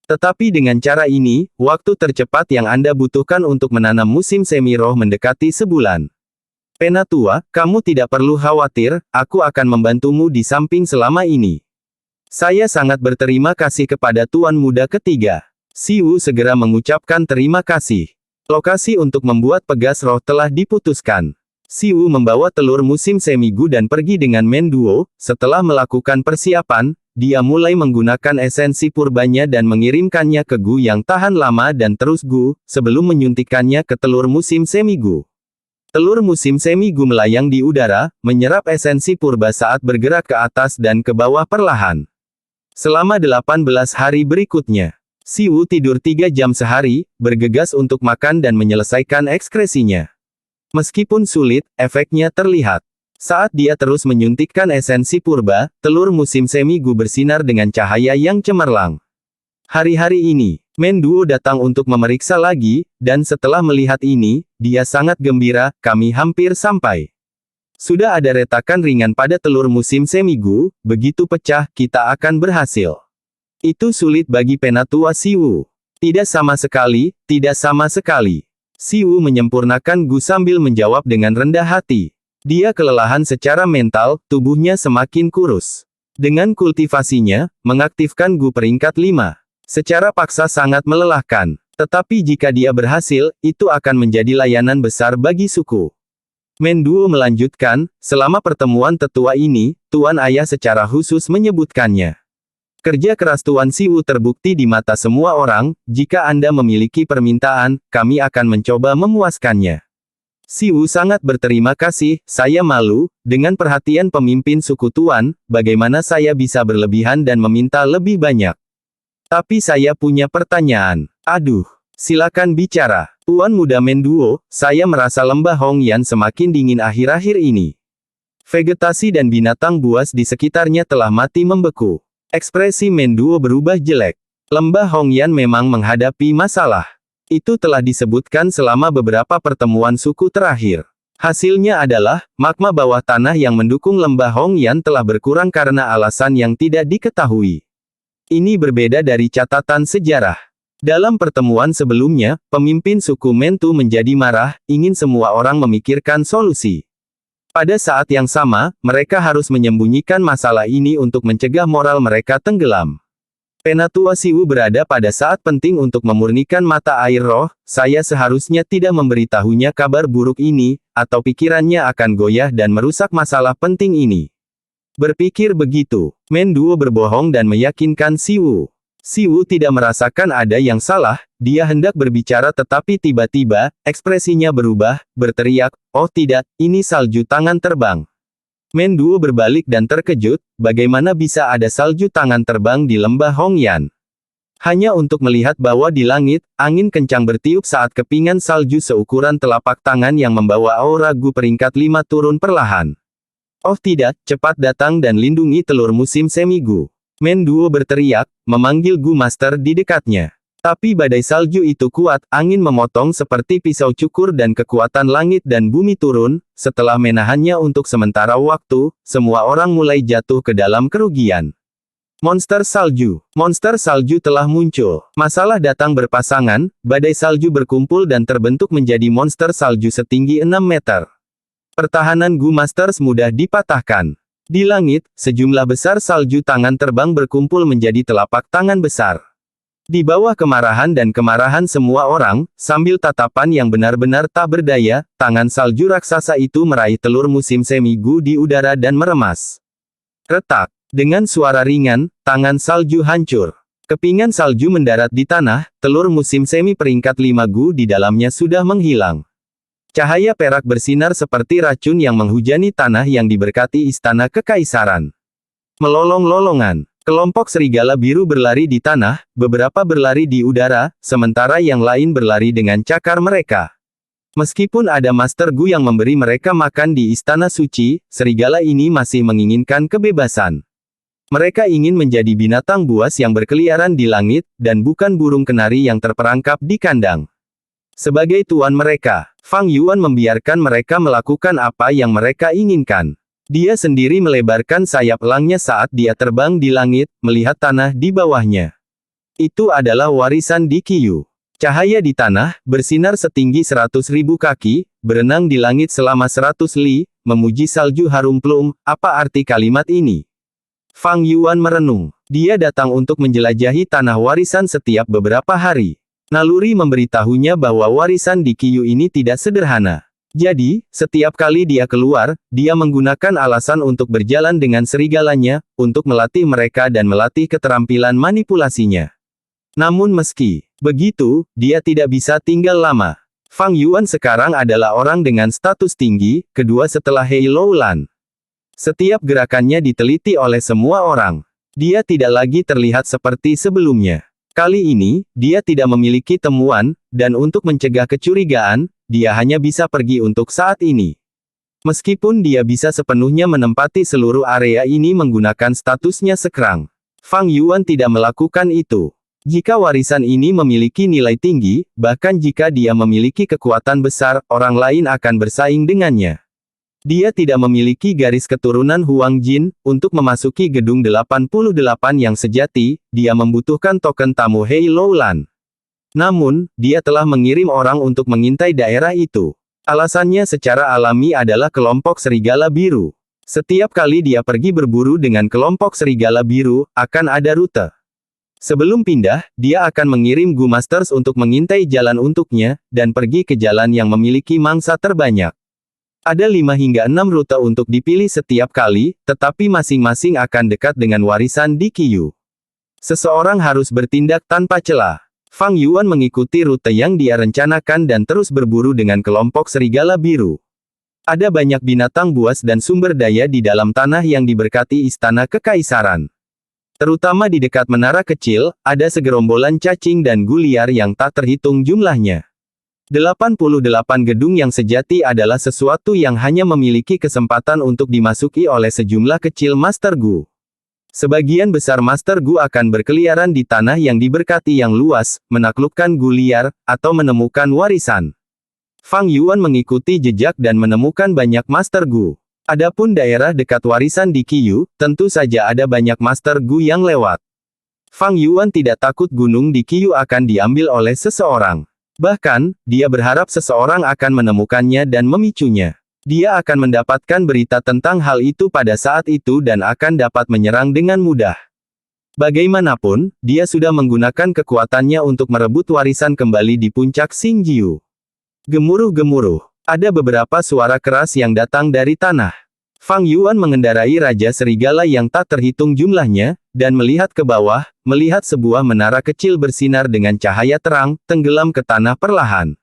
Tetapi dengan cara ini, waktu tercepat yang Anda butuhkan untuk menanam musim semi roh mendekati sebulan. Penatua, kamu tidak perlu khawatir, aku akan membantumu di samping selama ini. Saya sangat berterima kasih kepada Tuan Muda ketiga. Siwu segera mengucapkan terima kasih. Lokasi untuk membuat pegas roh telah diputuskan. Siwu membawa telur musim semi Gu dan pergi dengan Menduo. Setelah melakukan persiapan, dia mulai menggunakan esensi purbanya dan mengirimkannya ke Gu yang tahan lama dan terus Gu, sebelum menyuntikkannya ke telur musim semi Gu. Telur musim semi Gu melayang di udara, menyerap esensi purba saat bergerak ke atas dan ke bawah perlahan. Selama 18 hari berikutnya, Siwu tidur 3 jam sehari, bergegas untuk makan dan menyelesaikan ekskresinya. Meskipun sulit, efeknya terlihat. Saat dia terus menyuntikkan esensi purba, telur musim semi Gu bersinar dengan cahaya yang cemerlang. Hari-hari ini, Menduo datang untuk memeriksa lagi, dan setelah melihat ini, dia sangat gembira, kami hampir sampai. Sudah ada retakan ringan pada telur musim semi Gu, begitu pecah, kita akan berhasil. Itu sulit bagi Penatua Siwu. Tidak sama sekali, tidak sama sekali. Siwu menyempurnakan Gu sambil menjawab dengan rendah hati. Dia kelelahan secara mental, tubuhnya semakin kurus. Dengan kultivasinya, mengaktifkan Gu peringkat 5. Secara paksa sangat melelahkan. Tetapi jika dia berhasil, itu akan menjadi layanan besar bagi suku. Menduo melanjutkan, selama pertemuan tetua ini, Tuan Ayah secara khusus menyebutkannya. Kerja keras Tuan Siwu terbukti di mata semua orang, jika Anda memiliki permintaan, kami akan mencoba memuaskannya. Siwu sangat berterima kasih, saya malu, dengan perhatian pemimpin suku Tuan, bagaimana saya bisa berlebihan dan meminta lebih banyak. Tapi saya punya pertanyaan. Aduh, silakan bicara. Tuan Muda Menduo, saya merasa lembah Hongyan semakin dingin akhir-akhir ini. Vegetasi dan binatang buas di sekitarnya telah mati membeku. Ekspresi Menduo berubah jelek. Lembah Hongyan memang menghadapi masalah. Itu telah disebutkan selama beberapa pertemuan suku terakhir. Hasilnya adalah, magma bawah tanah yang mendukung lembah Hongyan telah berkurang karena alasan yang tidak diketahui. Ini berbeda dari catatan sejarah. Dalam pertemuan sebelumnya, pemimpin suku Mentu menjadi marah, ingin semua orang memikirkan solusi. Pada saat yang sama, mereka harus menyembunyikan masalah ini untuk mencegah moral mereka tenggelam. Penatua Siwu berada pada saat penting untuk memurnikan mata air roh, saya seharusnya tidak memberitahunya kabar buruk ini, atau pikirannya akan goyah dan merusak masalah penting ini. Berpikir begitu, Menduo berbohong dan meyakinkan Siwu. Siwu tidak merasakan ada yang salah, dia hendak berbicara tetapi tiba-tiba, ekspresinya berubah, berteriak, oh tidak, ini salju tangan terbang. Menduo berbalik dan terkejut, bagaimana bisa ada salju tangan terbang di lembah Hongyan. Hanya untuk melihat bahwa di langit, angin kencang bertiup saat kepingan salju seukuran telapak tangan yang membawa aura Gu peringkat 5 turun perlahan. Oh tidak, cepat datang dan lindungi telur musim semi Gu. Menduo berteriak, memanggil Gu Master di dekatnya. Tapi badai salju itu kuat, angin memotong seperti pisau cukur dan kekuatan langit dan bumi turun, setelah menahannya untuk sementara waktu, semua orang mulai jatuh ke dalam kerugian. Monster salju. Monster salju telah muncul. Masalah datang berpasangan, badai salju berkumpul dan terbentuk menjadi monster salju setinggi 6 meter. Pertahanan Gu Masters mudah dipatahkan. Di langit, sejumlah besar salju tangan terbang berkumpul menjadi telapak tangan besar. Di bawah kemarahan dan kemarahan semua orang, sambil tatapan yang benar-benar tak berdaya, tangan salju raksasa itu meraih telur musim semi Gu di udara dan meremas. Retak. Dengan suara ringan, tangan salju hancur. Kepingan salju mendarat di tanah, telur musim semi peringkat 5 Gu di dalamnya sudah menghilang. Cahaya perak bersinar seperti racun yang menghujani tanah yang diberkati istana kekaisaran. Melolong-lolongan. Kelompok serigala biru berlari di tanah, beberapa berlari di udara, sementara yang lain berlari dengan cakar mereka. Meskipun ada Master Gu yang memberi mereka makan di Istana Suci, serigala ini masih menginginkan kebebasan. Mereka ingin menjadi binatang buas yang berkeliaran di langit, dan bukan burung kenari yang terperangkap di kandang. Sebagai tuan mereka, Fang Yuan membiarkan mereka melakukan apa yang mereka inginkan. Dia sendiri melebarkan sayap elangnya saat dia terbang di langit, melihat tanah di bawahnya. Itu adalah warisan di Qiyu. Cahaya di tanah, bersinar setinggi 100.000 kaki, berenang di langit selama 100 li, memuji salju harum plum. Apa arti kalimat ini? Fang Yuan merenung. Dia datang untuk menjelajahi tanah warisan setiap beberapa hari. Naluri memberitahunya bahwa warisan di Qiyu ini tidak sederhana. Jadi, setiap kali dia keluar, dia menggunakan alasan untuk berjalan dengan serigalanya, untuk melatih mereka dan melatih keterampilan manipulasinya. Namun meski begitu, dia tidak bisa tinggal lama. Fang Yuan sekarang adalah orang dengan status tinggi, kedua setelah Hei Loulan. Setiap gerakannya diteliti oleh semua orang. Dia tidak lagi terlihat seperti sebelumnya. Kali ini, dia tidak memiliki temuan, dan untuk mencegah kecurigaan, dia hanya bisa pergi untuk saat ini. Meskipun dia bisa sepenuhnya menempati seluruh area ini menggunakan statusnya sekarang, Fang Yuan tidak melakukan itu. Jika warisan ini memiliki nilai tinggi, bahkan jika dia memiliki kekuatan besar, orang lain akan bersaing dengannya. Dia tidak memiliki garis keturunan Huang Jin. Untuk memasuki gedung 88 yang sejati, dia membutuhkan token tamu Hei Loulan. Namun, dia telah mengirim orang untuk mengintai daerah itu. Alasannya secara alami adalah kelompok serigala biru. Setiap kali dia pergi berburu dengan kelompok serigala biru, akan ada rute. Sebelum pindah, dia akan mengirim Gu Masters untuk mengintai jalan untuknya, dan pergi ke jalan yang memiliki mangsa terbanyak. Ada 5 hingga 6 rute untuk dipilih setiap kali, tetapi masing-masing akan dekat dengan warisan di Qiyu. Seseorang harus bertindak tanpa celah. Fang Yuan mengikuti rute yang dia rencanakan dan terus berburu dengan kelompok serigala biru. Ada banyak binatang buas dan sumber daya di dalam tanah yang diberkati Istana Kekaisaran. Terutama di dekat menara kecil, ada segerombolan cacing dan guliar yang tak terhitung jumlahnya. 88 gedung yang sejati adalah sesuatu yang hanya memiliki kesempatan untuk dimasuki oleh sejumlah kecil Master Gu. Sebagian besar Master Gu akan berkeliaran di tanah yang diberkati yang luas, menaklukkan guliar, atau menemukan warisan. Fang Yuan mengikuti jejak dan menemukan banyak Master Gu. Adapun daerah dekat warisan di Qiyu, tentu saja ada banyak Master Gu yang lewat. Fang Yuan tidak takut gunung di Qiyu akan diambil oleh seseorang. Bahkan, dia berharap seseorang akan menemukannya dan memicunya. Dia akan mendapatkan berita tentang hal itu pada saat itu dan akan dapat menyerang dengan mudah. Bagaimanapun, dia sudah menggunakan kekuatannya untuk merebut warisan kembali di puncak Xingjiu. Gemuruh-gemuruh. Ada beberapa suara keras yang datang dari tanah. Fang Yuan mengendarai Raja Serigala yang tak terhitung jumlahnya, dan melihat ke bawah, melihat sebuah menara kecil bersinar dengan cahaya terang, tenggelam ke tanah perlahan.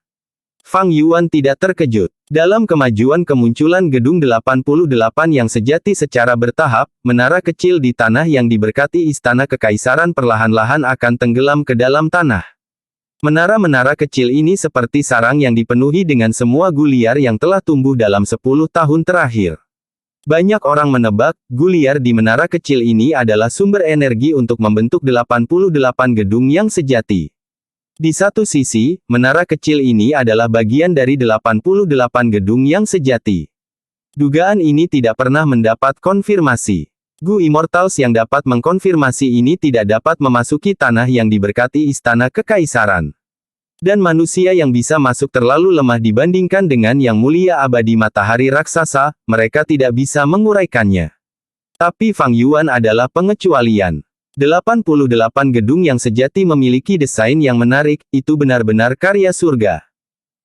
Fang Yuan tidak terkejut. Dalam kemajuan kemunculan gedung 88 yang sejati secara bertahap, menara kecil di tanah yang diberkati Istana Kekaisaran perlahan-lahan akan tenggelam ke dalam tanah. Menara-menara kecil ini seperti sarang yang dipenuhi dengan semua guliar yang telah tumbuh dalam 10 tahun terakhir. Banyak orang menebak, guliar di menara kecil ini adalah sumber energi untuk membentuk 88 gedung yang sejati. Di satu sisi, menara kecil ini adalah bagian dari 88 gedung yang sejati. Dugaan ini tidak pernah mendapat konfirmasi. Gu Immortals yang dapat mengkonfirmasi ini tidak dapat memasuki tanah yang diberkati Istana Kekaisaran. Dan manusia yang bisa masuk terlalu lemah dibandingkan dengan yang mulia abadi matahari raksasa, mereka tidak bisa menguraikannya. Tapi Fang Yuan adalah pengecualian. 88 gedung yang sejati memiliki desain yang menarik, itu benar-benar karya surga.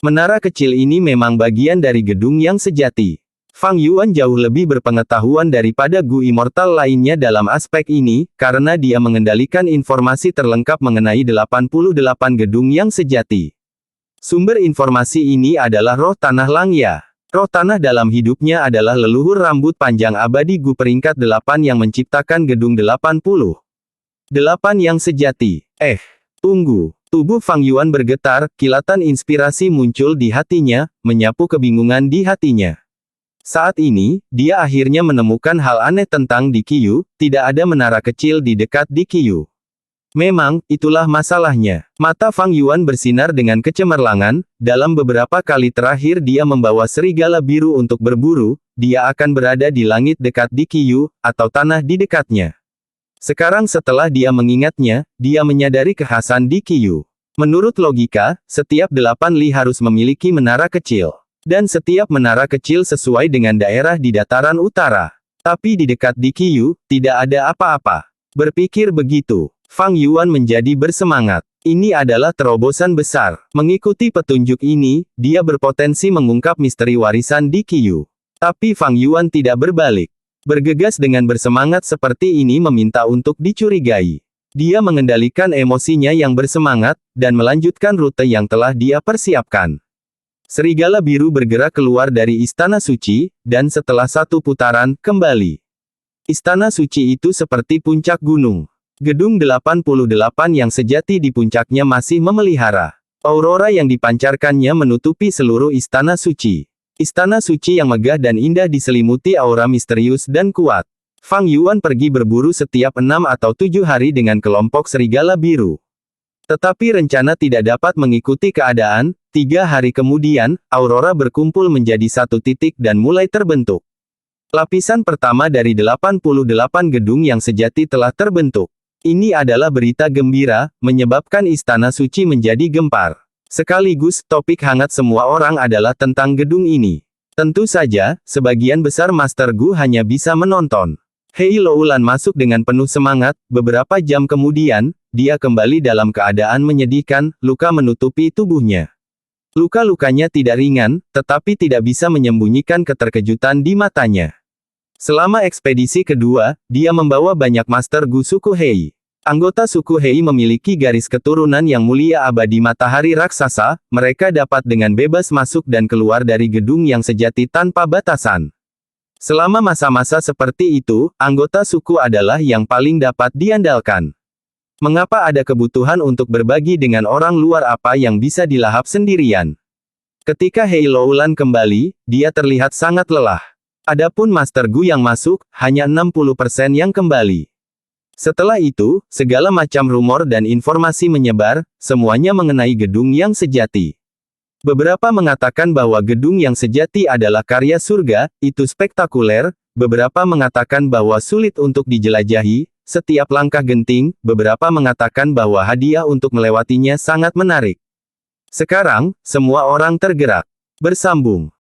Menara kecil ini memang bagian dari gedung yang sejati. Fang Yuan jauh lebih berpengetahuan daripada Gu Immortal lainnya dalam aspek ini, karena dia mengendalikan informasi terlengkap mengenai 88 gedung yang sejati. Sumber informasi ini adalah roh tanah Langya. Roh tanah dalam hidupnya adalah leluhur rambut panjang abadi Gu peringkat 8 yang menciptakan gedung 80. 8 yang sejati. Tunggu. Tubuh Fang Yuan bergetar, kilatan inspirasi muncul di hatinya, menyapu kebingungan di hatinya. Saat ini, dia akhirnya menemukan hal aneh tentang Dikyu, tidak ada menara kecil di dekat Dikyu. Memang, itulah masalahnya. Mata Fang Yuan bersinar dengan kecemerlangan, dalam beberapa kali terakhir dia membawa serigala biru untuk berburu, dia akan berada di langit dekat Dikyu, atau tanah di dekatnya. Sekarang setelah dia mengingatnya, dia menyadari kekhasan Dikyu. Menurut logika, setiap 8 li harus memiliki menara kecil. Dan setiap menara kecil sesuai dengan daerah di dataran utara. Tapi di dekat Dikyu, tidak ada apa-apa. Berpikir begitu, Fang Yuan menjadi bersemangat. Ini adalah terobosan besar. Mengikuti petunjuk ini, dia berpotensi mengungkap misteri warisan Dikyu. Tapi Fang Yuan tidak berbalik. Bergegas dengan bersemangat seperti ini meminta untuk dicurigai. Dia mengendalikan emosinya yang bersemangat, dan melanjutkan rute yang telah dia persiapkan. Serigala biru bergerak keluar dari Istana Suci, dan setelah satu putaran, kembali. Istana Suci itu seperti puncak gunung. Gedung 88 yang sejati di puncaknya masih memelihara. Aurora yang dipancarkannya menutupi seluruh Istana Suci. Istana Suci yang megah dan indah diselimuti aura misterius dan kuat. Fang Yuan pergi berburu setiap 6 atau 7 hari dengan kelompok serigala biru. Tetapi rencana tidak dapat mengikuti keadaan. 3 hari kemudian, aurora berkumpul menjadi satu titik dan mulai terbentuk. Lapisan pertama dari 88 gedung yang sejati telah terbentuk. Ini adalah berita gembira, menyebabkan Istana Suci menjadi gempar. Sekaligus, topik hangat semua orang adalah tentang gedung ini. Tentu saja, sebagian besar Master Gu hanya bisa menonton. Hei Loulan masuk dengan penuh semangat, beberapa jam kemudian, dia kembali dalam keadaan menyedihkan, luka menutupi tubuhnya. Luka-lukanya tidak ringan, tetapi tidak bisa menyembunyikan keterkejutan di matanya. Selama ekspedisi kedua, dia membawa banyak Master Gu suku Hei. Anggota suku Hei memiliki garis keturunan yang mulia abadi matahari raksasa, mereka dapat dengan bebas masuk dan keluar dari gedung yang sejati tanpa batasan. Selama masa-masa seperti itu, anggota suku adalah yang paling dapat diandalkan. Mengapa ada kebutuhan untuk berbagi dengan orang luar apa yang bisa dilahap sendirian? Ketika Hei Loulan kembali, dia terlihat sangat lelah. Adapun Master Gu yang masuk, hanya 60% yang kembali. Setelah itu, segala macam rumor dan informasi menyebar, semuanya mengenai gedung yang sejati. Beberapa mengatakan bahwa gedung yang sejati adalah karya surga, itu spektakuler, beberapa mengatakan bahwa sulit untuk dijelajahi, setiap langkah genting, beberapa mengatakan bahwa hadiah untuk melewatinya sangat menarik. Sekarang, semua orang tergerak. Bersambung.